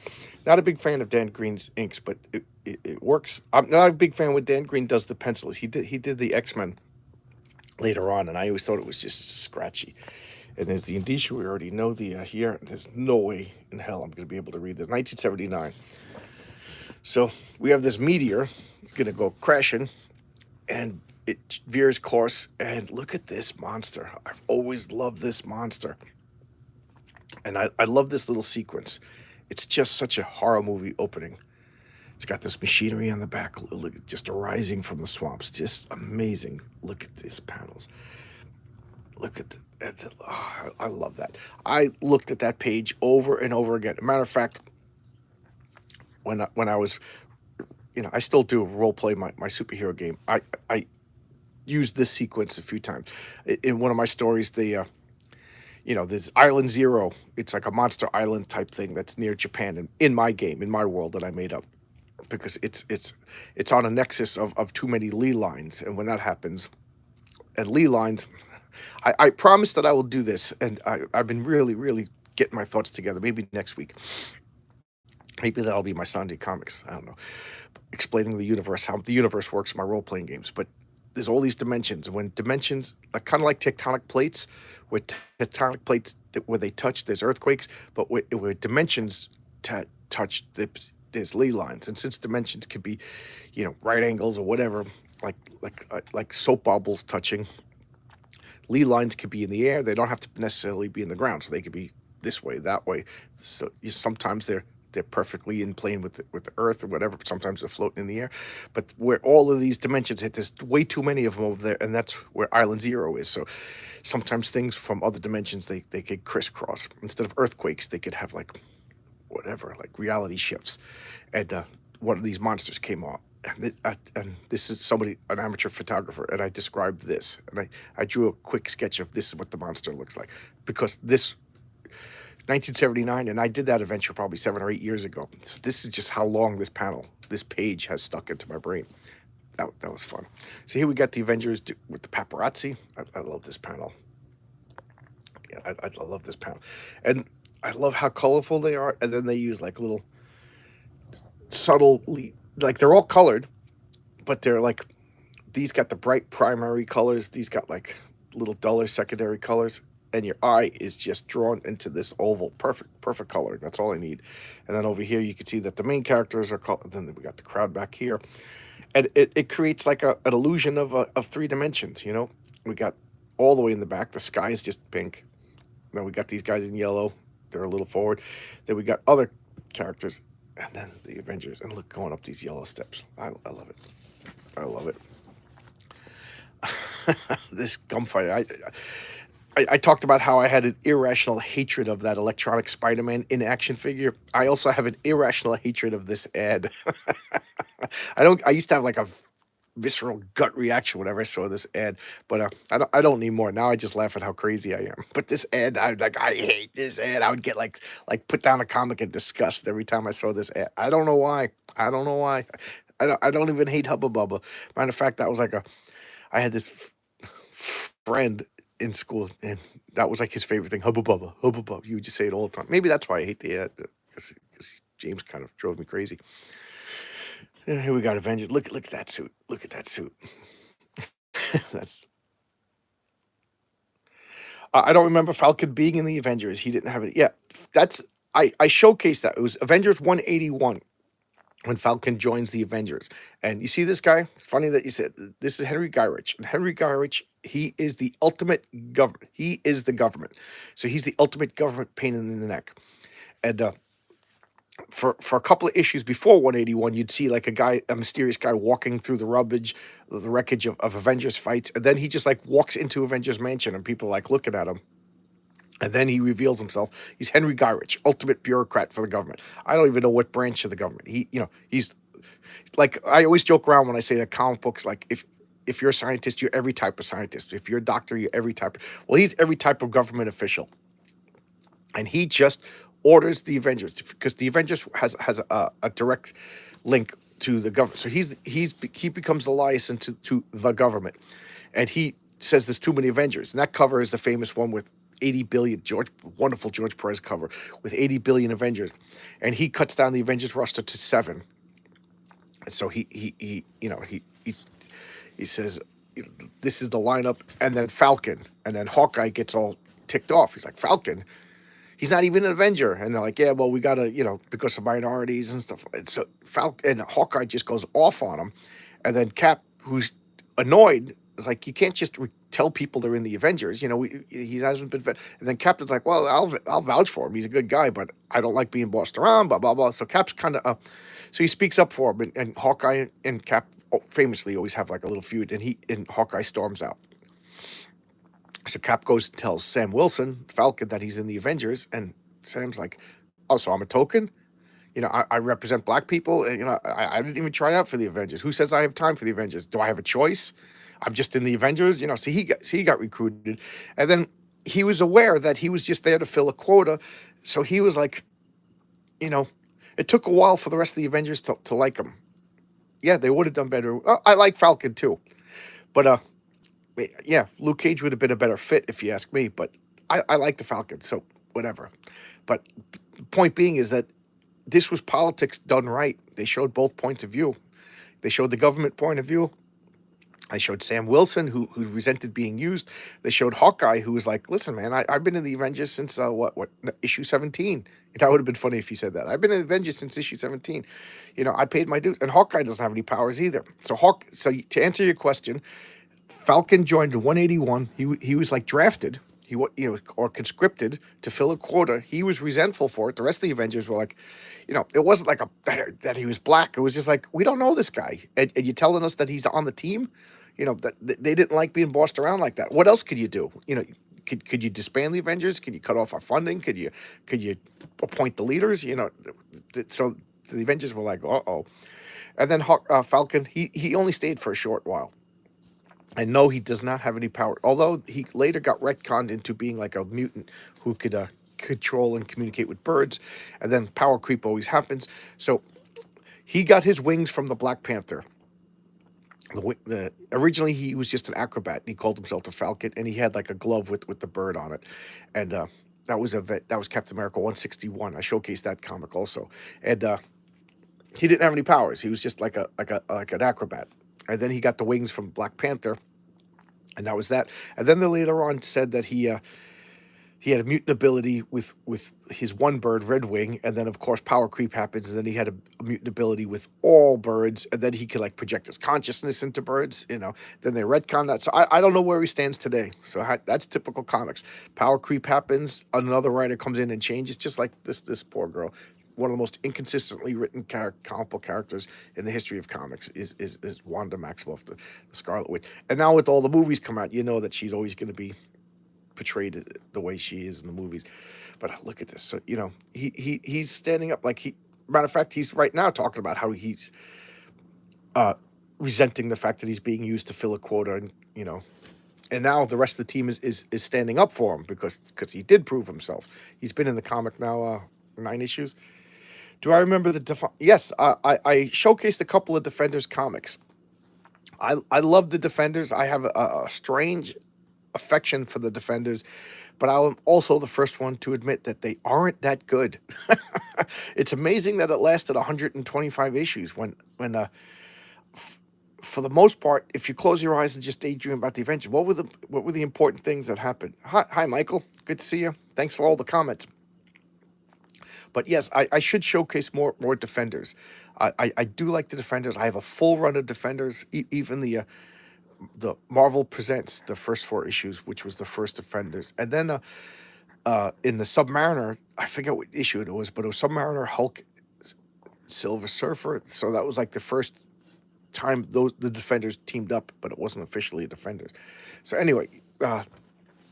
Not a big fan of Dan Green's inks, but it works. I'm not a big fan when Dan Green does the pencils. He did the X-Men later on, and I always thought it was just scratchy. And there's the indicia. We already know the year. There's no way in hell I'm going to be able to read this. 1979. So we have this meteor going to go crashing, and it veers course. And look at this monster. I've always loved this monster. And I love this little sequence. It's just such a horror movie opening. It's got this machinery on the back, look, just arising from the swamps. Just amazing. Look at these panels. Look at oh, I love that. I looked at that page over and over again. Matter of fact, when I was, I still do role play my superhero game. I used this sequence a few times in one of my stories. There's Island Zero. It's like a monster island type thing that's near Japan, and in my game, in my world that I made up, because it's on a nexus of too many Lee lines, and when that happens, and Lee lines, I promise that I will do this, and I've been really getting my thoughts together. Maybe next week, maybe that'll be my Sunday comics. I don't know, explaining the universe, how the universe works in my role playing games, but. There's all these dimensions, and when dimensions are kind of like tectonic plates, where tectonic plates where they touch, there's earthquakes, but where dimensions touch, there's ley lines, and since dimensions can be, right angles or whatever, like soap bubbles touching, ley lines could be in the air. They don't have to necessarily be in the ground, so they could be this way, that way. So sometimes they're perfectly in plane with the earth or whatever. Sometimes they're floating in the air, but where all of these dimensions hit, there's way too many of them over there, and that's where Island Zero is. So sometimes things from other dimensions, they could crisscross. Instead of earthquakes, they could have like whatever, like reality shifts. And one of these monsters came out, and this is somebody, an amateur photographer, and I described this, and I drew a quick sketch of this is what the monster looks like, because this 1979, and I did that adventure probably 7 or 8 years ago. So this is just how long this page has stuck into my brain. That was fun. So here we got the Avengers with the paparazzi. I love this panel. Yeah, I love this panel, and I love how colorful they are. And then they use like little subtly, like they're all colored, but they're like these got the bright primary colors. These got like little duller secondary colors, and your eye is just drawn into this oval, perfect color. That's all I need. And then over here, you can see that the main characters are colored. Then we got the crowd back here, and it creates like an illusion of 3 dimensions. We got all the way in the back. The sky is just pink. Then we got these guys in yellow. They're a little forward. Then we got other characters, and then the Avengers. And look, going up these yellow steps. I love it. I love it. This gunfight. I talked about how I had an irrational hatred of that electronic Spider-Man in action figure. I also have an irrational hatred of this ad. I used to have like a visceral gut reaction whenever I saw this ad, but I don't need more. Now I just laugh at how crazy I am. But this ad, I hate this ad. I would get like put down a comic in disgust every time I saw this ad. I don't know why. I don't know why. I don't even hate Hubba Bubba. Matter of fact, that was like I had this friend in school, and that was like his favorite thing. Hubba Bubba, Hubba Bubba. You would just say it all the time. Maybe that's why I hate the ad, because James kind of drove me crazy. And here we got Avengers. Look at that suit. Look at that suit. That's. I don't remember Falcon being in the Avengers. He didn't have it. Yeah, that's. I showcased that. It was Avengers 181 when Falcon joins the Avengers. And you see this guy? It's funny that you said this is Henry Gyrich. And Henry Gyrich, he is the ultimate government. He is the government. So he's the ultimate government pain in the neck. And for a couple of issues before 181, you'd see like a mysterious guy walking through the wreckage of Avengers fights. And then he just like walks into Avengers Mansion and people like looking at him. And then he reveals himself. He's Henry Gyrich, ultimate bureaucrat for the government. I don't even know what branch of the government. He's like, I always joke around when I say that comic books, like if you're a scientist, you're every type of scientist. If you're a doctor, you're every type. Well, he's every type of government official, and he just orders the Avengers because the Avengers has a direct link to the government. So he becomes the liaison to the government, and he says there's too many Avengers, and that cover is the famous one with 80 billion, wonderful George Perez cover with 80 billion Avengers, and he cuts down the Avengers roster to 7. And so he says this is the lineup, and then Falcon, and then Hawkeye gets all ticked off. He's like, Falcon, he's not even an Avenger, and they're like, yeah, well, we gotta, because of minorities and stuff. And so Falcon and Hawkeye just goes off on him, and then Cap, who's annoyed, is like, you can't just tell people they're in the Avengers. He hasn't been. And then Captain's like, well, I'll vouch for him. He's a good guy, but I don't like being bossed around. Blah blah blah. So Cap's kind of so he speaks up for him, and Hawkeye and Cap famously always have like a little feud, and Hawkeye storms out. So Cap goes and tells Sam Wilson, Falcon, that he's in the Avengers, and Sam's like, oh, so I'm a token? I represent black people. I didn't even try out for the Avengers. Who says I have time for the Avengers? Do I have a choice? I'm just in the Avengers. So he got recruited. And then he was aware that he was just there to fill a quota. So he was like, it took a while for the rest of the Avengers to like him. Yeah, they would have done better. I like Falcon too. But yeah, Luke Cage would have been a better fit if you ask me. But I like the Falcon, so whatever. But point being is that this was politics done right. They showed both points of view. They showed the government point of view. They showed Sam Wilson, who resented being used. They showed Hawkeye, who was like, listen, man, I've been in the Avengers since, issue 17. That would have been funny if he said that. I've been in the Avengers since issue 17. I paid my dues. And Hawkeye doesn't have any powers either. So to answer your question, Falcon joined in 181. He was like drafted. Or conscripted to fill a quota. He was resentful for it. The rest of the Avengers were like, it wasn't like that he was black. It was just like, we don't know this guy, and you're telling us that he's on the team. That they didn't like being bossed around like that. What else could you do? Could you disband the Avengers? Could you cut off our funding? Could you appoint the leaders? So the Avengers were like, uh-oh. And then Falcon, he only stayed for a short while. And no, he does not have any power. Although he later got retconned into being like a mutant who could control and communicate with birds, and then power creep always happens. So he got his wings from the Black Panther. Originally he was just an acrobat. He called himself the Falcon, and he had like a glove with the bird on it, and that was Captain America 161. I showcased that comic also, and he didn't have any powers. He was just like an acrobat, and then he got the wings from Black Panther, and that was that. And then they later on said that he had a mutant ability with his one bird, Red Wing, and then of course power creep happens, and then he had a mutant ability with all birds, and then he could like project his consciousness into birds. Then they retcon that. So I don't know where he stands today. So that's typical comics. Power creep happens, another writer comes in and changes, just like this poor girl. One of the most inconsistently written comic book characters in the history of comics is Wanda Maximoff, the Scarlet Witch. And now with all the movies come out, you know that she's always going to be portrayed the way she is in the movies. But look at this. So he's standing up like matter of fact, he's right now talking about how he's resenting the fact that he's being used to fill a quota, and now the rest of the team is standing up for him because he did prove himself. He's been in the comic now 9 issues. Do I remember yes, I showcased a couple of Defenders comics. I love the Defenders. I have a strange affection for the Defenders, but I'm also the first one to admit that they aren't that good. It's amazing that it lasted 125 issues when for the most part, if you close your eyes and just daydream about the Avengers, what were the important things that happened? Hi, Michael. Good to see you. Thanks for all the comments. But yes, I should showcase more Defenders. I do like the Defenders. I have a full run of Defenders, even the Marvel Presents, the first 4 issues, which was the first Defenders. And then in the Submariner, I forget what issue it was, but it was Submariner, Hulk, Silver Surfer. So that was like the first time the Defenders teamed up, but it wasn't officially Defenders. So anyway,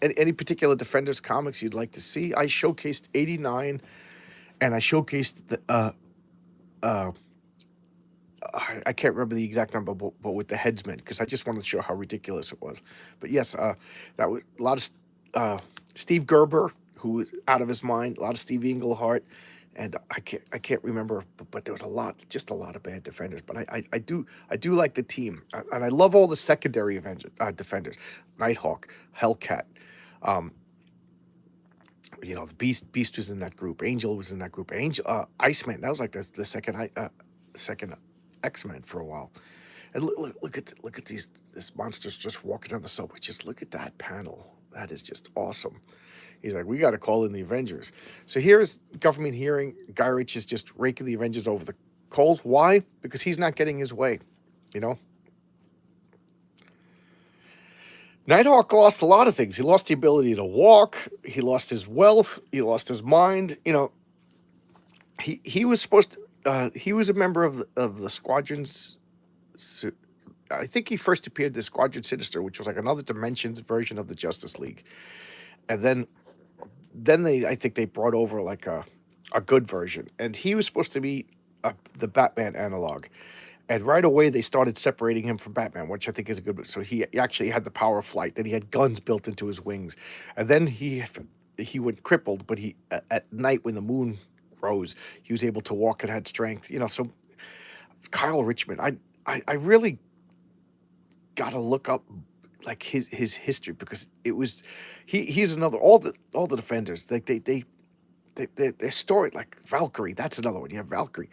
any particular Defenders comics you'd like to see? I showcased 89, and I showcased the I can't remember the exact number, but with the Headsman, because I just wanted to show how ridiculous it was. But yes, that was a lot of Steve Gerber, who was out of his mind. A lot of Steve Englehart, and I can't remember, but there was a lot of bad Defenders. But I do like the team, and I love all the secondary Defenders. Nighthawk, Hellcat. The Beast was in that group. Angel was in that group. Iceman. That was like the second X-Men for a while. And look at these monsters just walking down the subway. Just look at that panel. That is just awesome. He's like, we got to call in the Avengers. So here's government hearing. Guy Ritchie is just raking the Avengers over the coals. Why? Because he's not getting his way. Nighthawk lost a lot of things. He lost the ability to walk. He lost his wealth. He lost his mind. He was supposed to. He was a member of the Squadrons. I think he first appeared in Squadron Sinister, which was like another Dimensions version of the Justice League, and then I think they brought over like a good version, and he was supposed to be the Batman analog. And right away, they started separating him from Batman, which I think is a good. So he actually had the power of flight. Then he had guns built into his wings, and then he went crippled. But at night when the moon rose, he was able to walk and had strength. So Kyle Richmond, I really got to look up like his history, because it was he's another all the Defenders, like their story, like Valkyrie. That's another one. You have Valkyrie.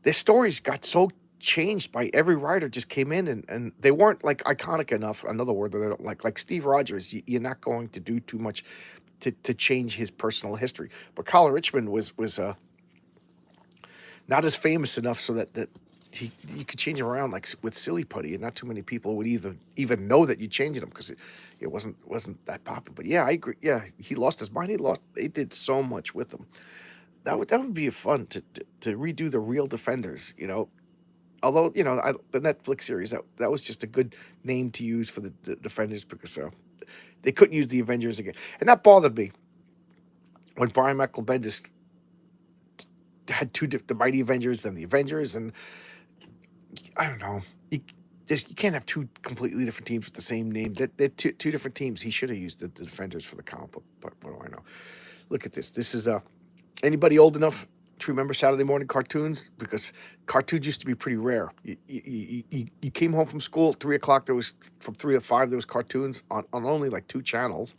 Their stories got so changed by every writer just came in, and they weren't like iconic enough. Another word that I don't like Steve Rogers. You're not going to do too much to change his personal history. But Kyle Richmond was not as famous enough so that you could change him around like with Silly Putty, and not too many people would even know that you changed him, because it wasn't that popular. But yeah, I agree. Yeah, he lost his mind. They did so much with him. That would be fun to redo the real Defenders. Although the Netflix series, that was just a good name to use for the Defenders, because they couldn't use the Avengers again, and that bothered me when Brian Michael Bendis had the Mighty Avengers, then the Avengers, and I don't know. You can't have 2 completely different teams with the same name. They're two different teams. He should have used the Defenders for the comic book, but what do I know? Look at this. This is anybody old enough to remember Saturday morning cartoons? Because cartoons used to be pretty rare. You came home from school at 3 o'clock. There was from 3 to 5. There was cartoons on only like 2 channels.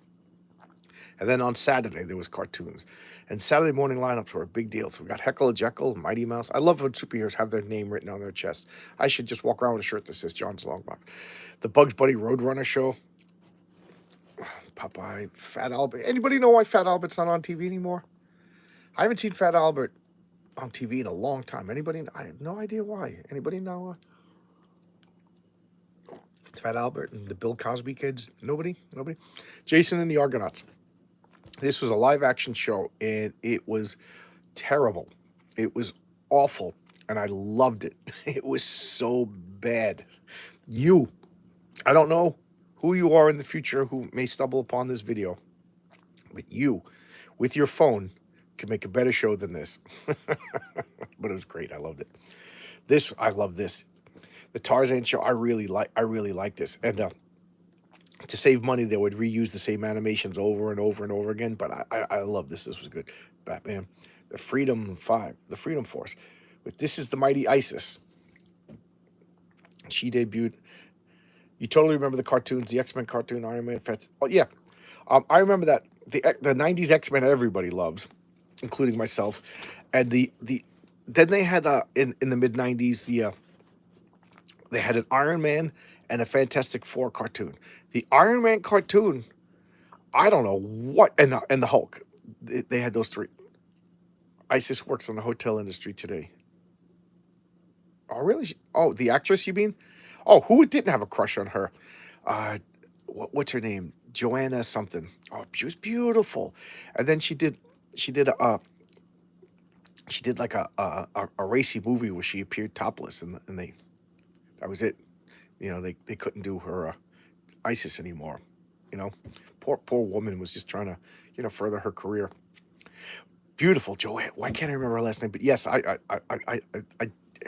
And then on Saturday, there was cartoons. And Saturday morning lineups were a big deal. So we got Heckle and Jekyll, Mighty Mouse. I love when superheroes have their name written on their chest. I should just walk around with a shirt that says John's Long Box. The Bugs Bunny Roadrunner show. Popeye, Fat Albert. Anybody know why Fat Albert's not on TV anymore? I haven't seen Fat Albert on TV in a long time. Anybody? I have no idea why. Anybody know Fat Albert and the Bill Cosby kids? Nobody? Jason and the Argonauts. This was a live action show, and it was terrible. It was awful, and I loved it. It was so bad. I don't know who you are in the future who may stumble upon this video, but you, with your phone, can make a better show than this. But it was great. I loved it. I love this. The Tarzan show, I really like this. And to save money, they would reuse the same animations over and over and over again. But I love this. This was good. Batman, the Freedom Force. But this is the Mighty Isis. She debuted. You totally remember the cartoons, the X-Men cartoon, Iron Man. Oh yeah, I remember that the '90s X-Men everybody loves, including myself. And then they had in the mid '90s they had an Iron Man and a Fantastic Four cartoon. The Iron Man cartoon, I don't know what, and the Hulk. They had those three. Isis works in the hotel industry today. Oh, really? Oh, the actress, you mean? Oh, who didn't have a crush on her? What's her name? Joanna something. Oh, she was beautiful. And then she did like a racy movie where she appeared topless, and that was it. They couldn't do her Isis anymore. Poor woman was just trying to further her career. Beautiful Joanne. Why can't I remember her last name? But yes, I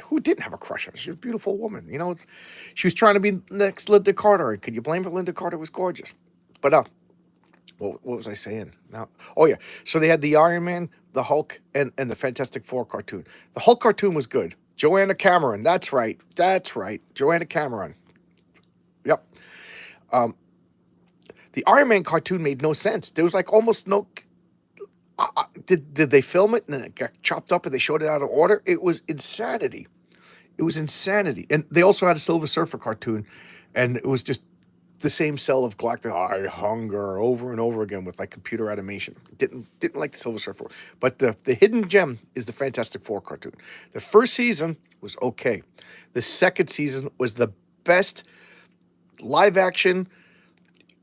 who didn't have a crush on her? She was a beautiful woman. She was trying to be next Linda Carter. And could you blame her? Linda Carter was gorgeous. But what was I saying now? Oh yeah. So they had the Iron Man, the Hulk, and the Fantastic Four cartoon. The Hulk cartoon was good. Joanna Cameron. That's right. Joanna Cameron. Yep. The Iron Man cartoon made no sense. There was like almost no. Did they film it and it got chopped up and they showed it out of order? It was insanity. And they also had a Silver Surfer cartoon, and it was just the same cell of Galactic I hunger over and over again with like computer animation. Didn't like the Silver Surfer, but the hidden gem is the Fantastic Four cartoon. The first season was okay. The second season was the best live action,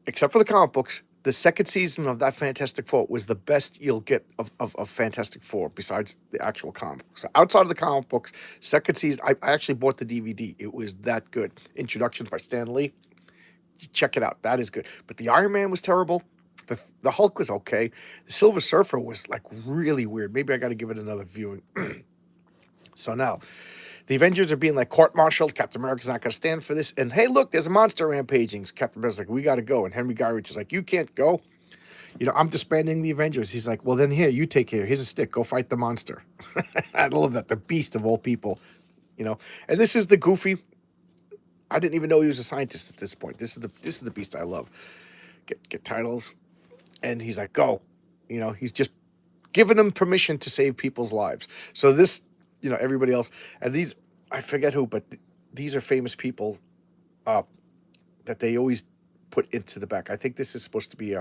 except for the comic books. The second season of that Fantastic Four was the best you'll get of Fantastic Four besides the actual comic books. So outside of the comic books, second season, I actually bought the DVD. It was that good. Introductions by Stan Lee. Check it out. That is good. But the Iron Man was terrible. The Hulk was okay. The Silver Surfer was like really weird. Maybe I got to give it another viewing. So now, the Avengers are being like court-martialed. Captain America's not going to stand for this. And hey, look, there's a monster rampaging. Captain America's like, we got to go. And Henry Gyrich is like, you can't go. I'm disbanding the Avengers. He's like, well, then here, you take care. Here's a stick. Go fight the monster. I love that. The beast of all people. And this is the goofy. I didn't even know he was a scientist at this point. This is the beast I love. Get titles. And he's like, go. He's just giving them permission to save people's lives. So this, everybody else. And these, I forget who, but these are famous people that they always put into the back. I think this is supposed to be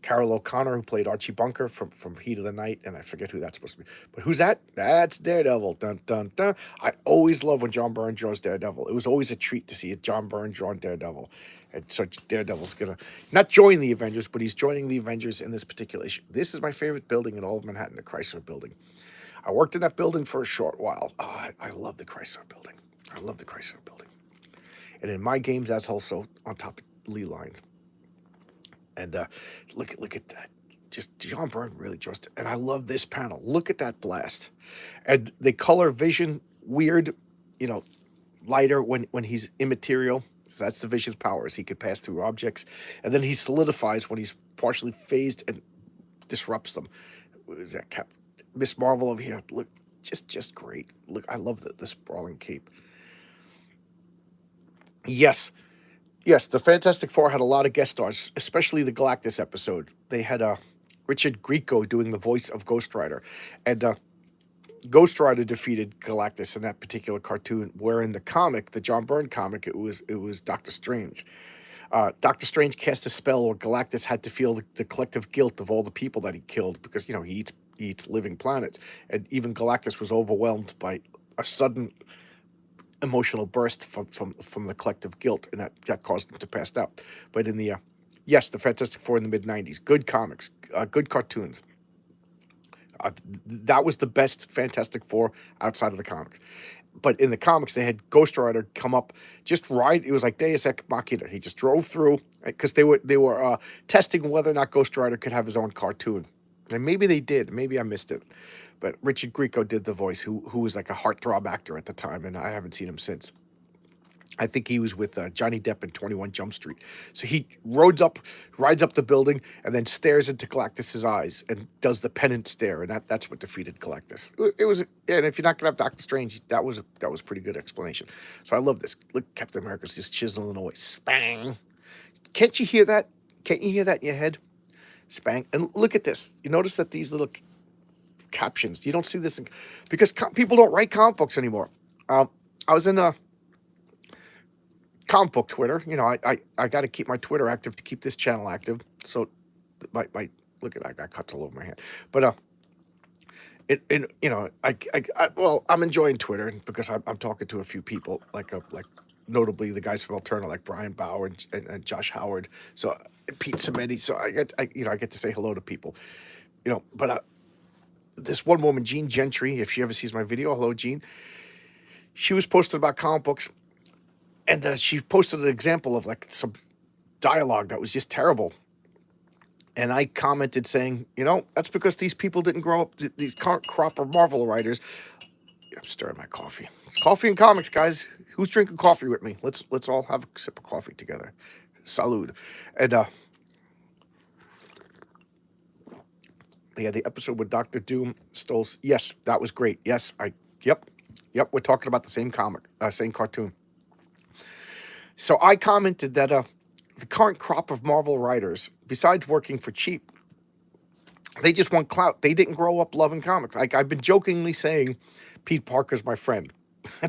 Carol O'Connor, who played Archie Bunker from Heat of the Night, and I forget who that's supposed to be. But who's that? That's Daredevil. Dun, dun, dun. I always love when John Byrne draws Daredevil. It was always a treat to see John Byrne drawing Daredevil. And so Daredevil's going to not join the Avengers, but he's joining the Avengers in this particular issue. This is my favorite building in all of Manhattan, the Chrysler Building. I worked in that building for a short while. Oh, I love the Chrysler Building. And in my games, that's also on top of Lee Lines. And look at that. Just John Byrne really draws it. And I love this panel. Look at that blast. And the color vision, weird, lighter when he's immaterial. So that's the Vision's powers. He could pass through objects. And then he solidifies when he's partially phased and disrupts them. Is that Miss Marvel over here? Look, just great. Look, I love the sprawling cape. Yes, yes, the Fantastic Four had a lot of guest stars, especially the Galactus episode. They had Richard Grieco doing the voice of Ghost Rider, and Ghost Rider defeated Galactus in that particular cartoon. Where in the comic, the John Byrne comic, it was Doctor Strange. Doctor Strange cast a spell, or Galactus had to feel the collective guilt of all the people that he killed, because he eats living planets, and even Galactus was overwhelmed by a sudden emotional burst from the collective guilt, and that caused him to pass out. But in the yes, the Fantastic Four in the mid-90s, good comics, good cartoons. That was the best Fantastic Four outside of the comics. But in the comics, they had Ghost Rider come up just right. It was like Deus Ex Machina. He just drove through, because they were testing whether or not Ghost Rider could have his own cartoon, and maybe they did. Maybe I missed it. But Richard Grieco did the voice, who was like a heartthrob actor at the time, and I haven't seen him since. I think he was with Johnny Depp in 21 Jump Street. So he rides up the building and then stares into Galactus's eyes and does the pennant stare, and that's what defeated Galactus. It was, and if you're not gonna have Doctor Strange, that was a pretty good explanation. So I love this. Look, Captain America's just chiseling away. Spang! Can't you hear that? Can't you hear that in your head? Spang! And look at this. You notice that these little captions. You don't see this because people don't write comic books anymore. I was in a comic book Twitter. I got to keep my Twitter active to keep this channel active. So my look at that, I got cuts all over my hand. But I'm enjoying Twitter because I'm talking to a few people, like notably the guys from Alterna, like Brian Bauer and Josh Howard. So Pete Samedi. So I get to say hello to people. But this one woman, Jean Gentry, if she ever sees my video, hello, Jean. She was posted about comic books, and she posted an example of like some dialogue that was just terrible. And I commented saying, that's because these people didn't grow up, these current crop of Marvel writers. I'm stirring my coffee. It's coffee and comics, guys. Who's drinking coffee with me? Let's all have a sip of coffee together. Salud. And the episode with Doctor Doom stole. Yes, that was great. Yes, yep. We're talking about the same comic, same cartoon. So I commented that the current crop of Marvel writers, besides working for cheap, they just want clout. They didn't grow up loving comics. I've been jokingly saying Pete Parker's my friend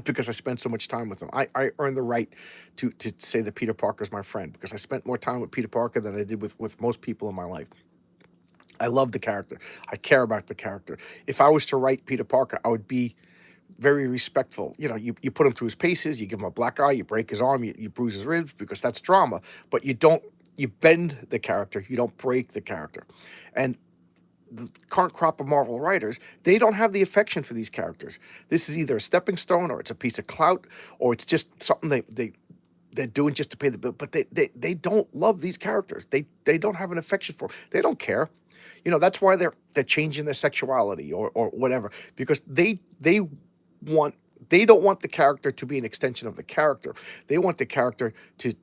because I spent so much time with him. I earned the right to say that Peter Parker's my friend because I spent more time with Peter Parker than I did with most people in my life. I love the character. I care about the character. If I was to write Peter Parker, I would be very respectful. You put him through his paces, you give him a black eye, you break his arm, you bruise his ribs, because that's drama. But you bend the character, you don't break the character. And the current crop of Marvel writers, they don't have the affection for these characters. This is either a stepping stone, or it's a piece of clout, or it's just something they're doing just to pay the bill. But they don't love these characters. They don't have an affection for them. They don't care. That's why they're changing their sexuality or whatever, because they don't want the character to be an extension of the character. They want the character to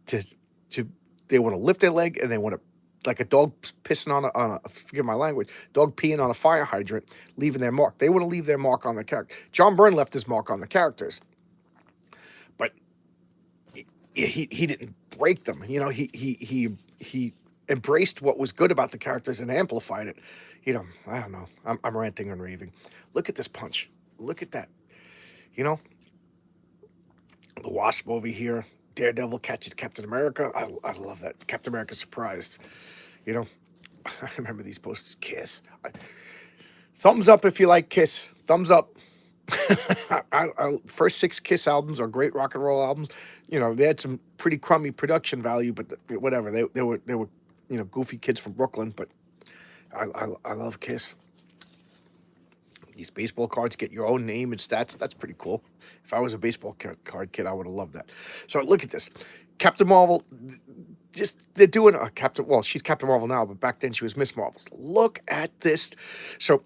they want to lift their leg, and they want to, like a dog pissing on a forgive my language, dog peeing on a fire hydrant, leaving their mark. They want to leave their mark on the character. John Byrne left his mark on the characters, but he didn't break them. He embraced what was good about the characters and amplified it. I don't know. I'm ranting and raving. Look at this punch. Look at that. The Wasp over here. Daredevil catches Captain America. I love that. Captain America surprised. I remember these posters. Kiss. Thumbs up if you like Kiss. Thumbs up. First 6 Kiss albums are great rock and roll albums. They had some pretty crummy production value, but whatever. They were goofy kids from Brooklyn, but I love Kiss. These baseball cards get your own name and stats. That's pretty cool. If I was a baseball card kid, I would have loved that. So look at this. Captain Marvel, they're doing a Captain, well, she's Captain Marvel now, but back then she was Miss Marvel. Look at this. So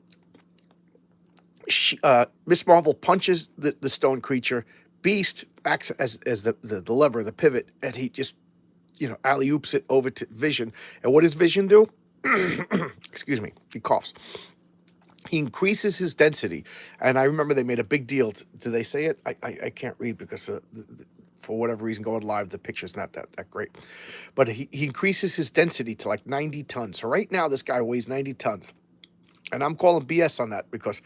Miss Marvel punches the stone creature. Beast acts as the lever, the pivot, and he just, alley-oops it over to Vision. And what does Vision do? Excuse me, he coughs. He increases his density, and I remember they made a big deal. Do they say it? I can't read because for whatever reason, going live, the picture's not that great. But he increases his density to like 90 tons. So right now, this guy weighs 90 tons. And I'm calling BS on that because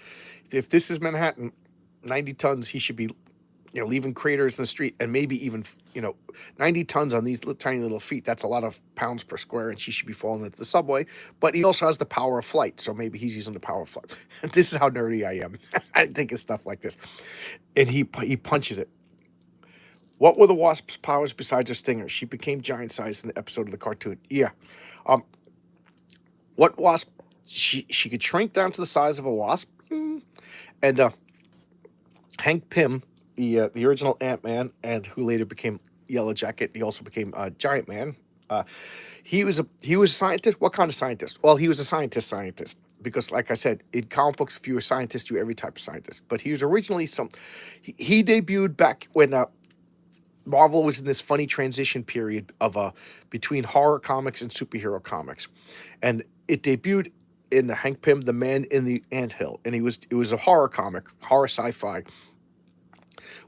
if this is Manhattan, 90 tons, he should be, leaving craters in the street, and maybe even, 90 tons on these tiny little feet. That's a lot of pounds per square, and she should be falling into the subway. But he also has the power of flight, so maybe he's using the power of flight. This is how nerdy I am. I think of stuff like this. And he punches it. What were the wasp's powers besides her stinger? She became giant sized in the episode of the cartoon. Yeah. Um, what wasp? She could shrink down to the size of a wasp. And Hank Pym, the original Ant-Man, and who later became Yellow Jacket, he also became Giant Man. He was a scientist. What kind of scientist? Well, he was a scientist because, like I said, in comic books, if you're a scientist, you're every type of scientist. But he was originally He debuted back when Marvel was in this funny transition period of between horror comics and superhero comics, and it debuted in the Hank Pym, the Man in the Anthill, and it was a horror comic, horror sci-fi,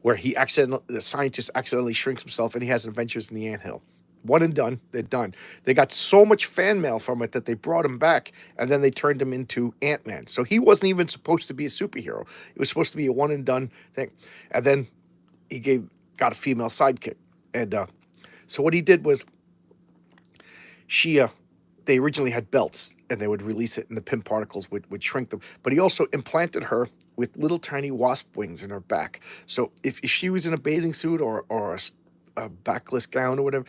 where the scientist accidentally shrinks himself and he has adventures in the anthill. One and done, they're done. They got so much fan mail from it that they brought him back and then they turned him into Ant-Man. So he wasn't even supposed to be a superhero. It was supposed to be a one and done thing. And then got a female sidekick. And so what he did was they originally had belts and they would release it and the Pym particles would shrink them. But he also implanted her with little tiny wasp wings in her back. So if she was in a bathing suit or a backless gown or whatever,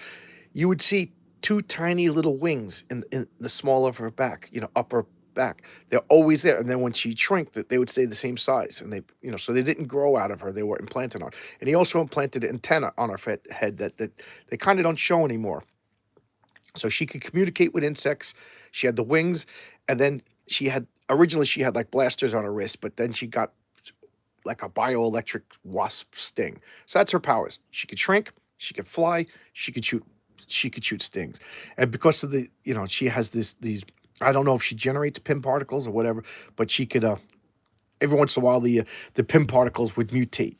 you would see two tiny little wings in the small of her back, upper back. They're always there. And then when she shrank, they would stay the same size. And so they didn't grow out of her. They were implanted on. And he also implanted an antenna on her head that they kind of don't show anymore. So she could communicate with insects. She had the wings, and then originally she had like blasters on her wrist, but then she got like a bioelectric wasp sting. So that's her powers. She could shrink, she could fly, she could shoot stings. And because of she has these I don't know if she generates Pym particles or whatever, but she could every once in a while the Pym particles would mutate,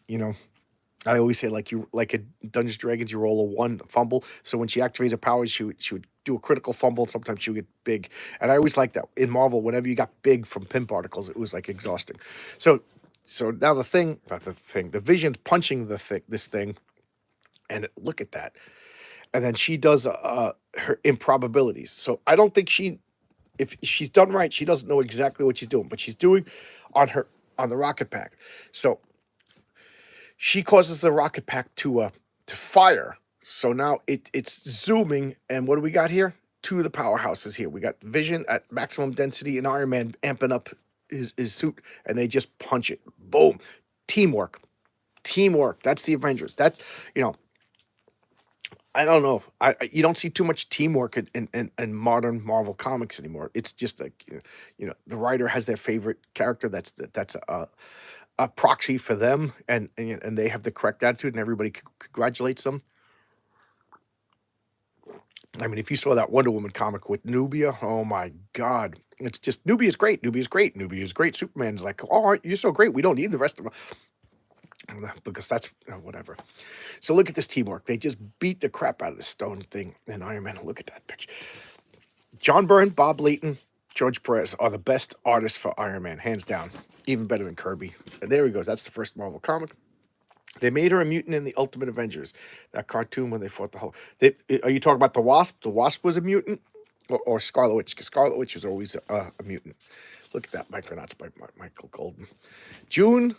I always say like at Dungeons Dragons, you roll a 1 fumble. So when she activates her powers, she would do a critical fumble. Sometimes she would get big, and I always liked that in Marvel. Whenever you got big from Pym particles, it was like exhausting. So now the Vision's punching this thing, and look at that. And then she does her improbabilities. So I don't think if she's done right, she doesn't know exactly what she's doing, but she's doing on the rocket pack. So she causes the rocket pack to fire. So now it's zooming, and what do we got here? Two of the powerhouses here. We got Vision at maximum density and Iron Man amping up his suit, and they just punch it. Boom. Teamwork. That's the Avengers. I don't know. You don't see too much teamwork in modern Marvel comics anymore. It's just like the writer has their favorite character. That's a proxy for them, and they have the correct attitude, and everybody congratulates them. I mean, if you saw that Wonder Woman comic with Nubia, oh my God, it's just Nubia's great. Nubia's great. Nubia's great. Superman's like, oh, you're so great. We don't need the rest of them because that's whatever. So look at this teamwork. They just beat the crap out of the stone thing in Iron Man. Look at that picture. John Byrne, Bob Layton, George Perez are the best artists for Iron Man, hands down. Even better than Kirby. And there he goes. That's the first Marvel comic. They made her a mutant in the Ultimate Avengers, that cartoon when they fought the Hulk. Are you talking about the Wasp? The Wasp was a mutant, or Scarlet Witch? Because Scarlet Witch was always a mutant. Look at that, Micronauts by Michael Golden. June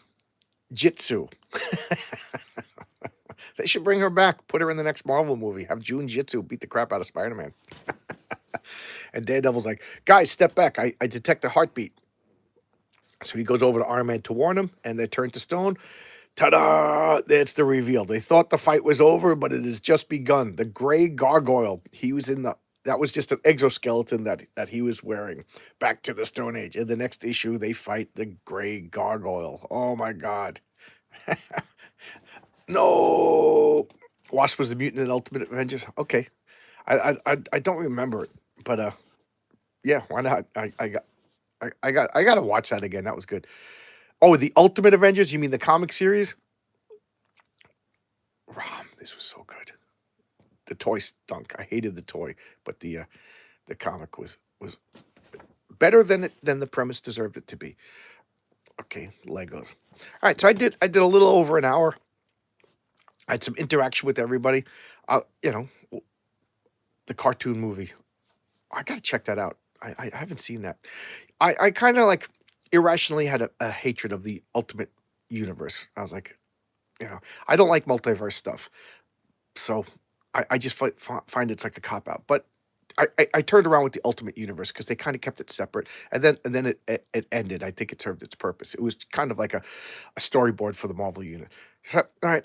Jitsu. They should bring her back. Put her in the next Marvel movie. Have June Jitsu beat the crap out of Spider-Man. And Daredevil's like, guys, step back. I detect a heartbeat. So he goes over to Iron Man to warn him, and they turn to stone. Ta-da! That's the reveal. They thought the fight was over, but it has just begun. The gray gargoyle. That was just an exoskeleton that he was wearing. Back to the Stone Age. In the next issue, they fight the gray gargoyle. Oh my God. No! Wasp was the mutant in Ultimate Avengers. Okay. I don't remember it, but Yeah, why not? I gotta watch that again. That was good. Oh, the Ultimate Avengers? You mean the comic series? Rom, this was so good. The toy stunk. I hated the toy, but the comic was better than the premise deserved it to be. Okay, Legos. All right, so I did a little over an hour. I had some interaction with everybody. You know, the cartoon movie. I gotta check that out. I haven't seen that. I kind of like irrationally had a hatred of the Ultimate Universe. I was like, I don't like multiverse stuff, so I just find it's like a cop out. But I turned around with the Ultimate Universe because they kind of kept it separate, and then it ended. I think it served its purpose. It was kind of like a storyboard for the Marvel unit. So, all right,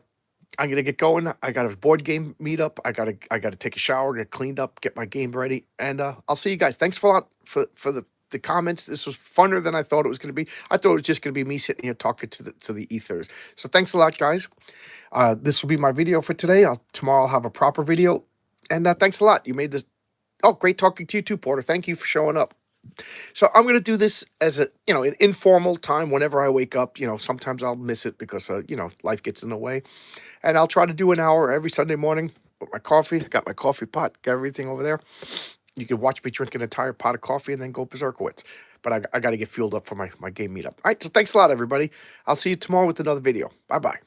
I'm gonna get going. I got a board game meetup. I gotta take a shower, get cleaned up, get my game ready, and I'll see you guys. Thanks for a lot for the comments. This was funner than I thought it was gonna be. I thought it was just gonna be me sitting here talking to the ethers. So thanks a lot, guys. This will be my video for today. Tomorrow I'll have a proper video, and thanks a lot. You made this. Oh, great talking to you too, Porter. Thank you for showing up. So I'm gonna do this as an informal time whenever I wake up. Sometimes I'll miss it because life gets in the way. And I'll try to do an hour every Sunday morning with my coffee. Got my coffee pot, got everything over there. You can watch me drink an entire pot of coffee and then go berserkowitz. But I got to get fueled up for my game meetup. All right, so thanks a lot, everybody. I'll see you tomorrow with another video. Bye-bye.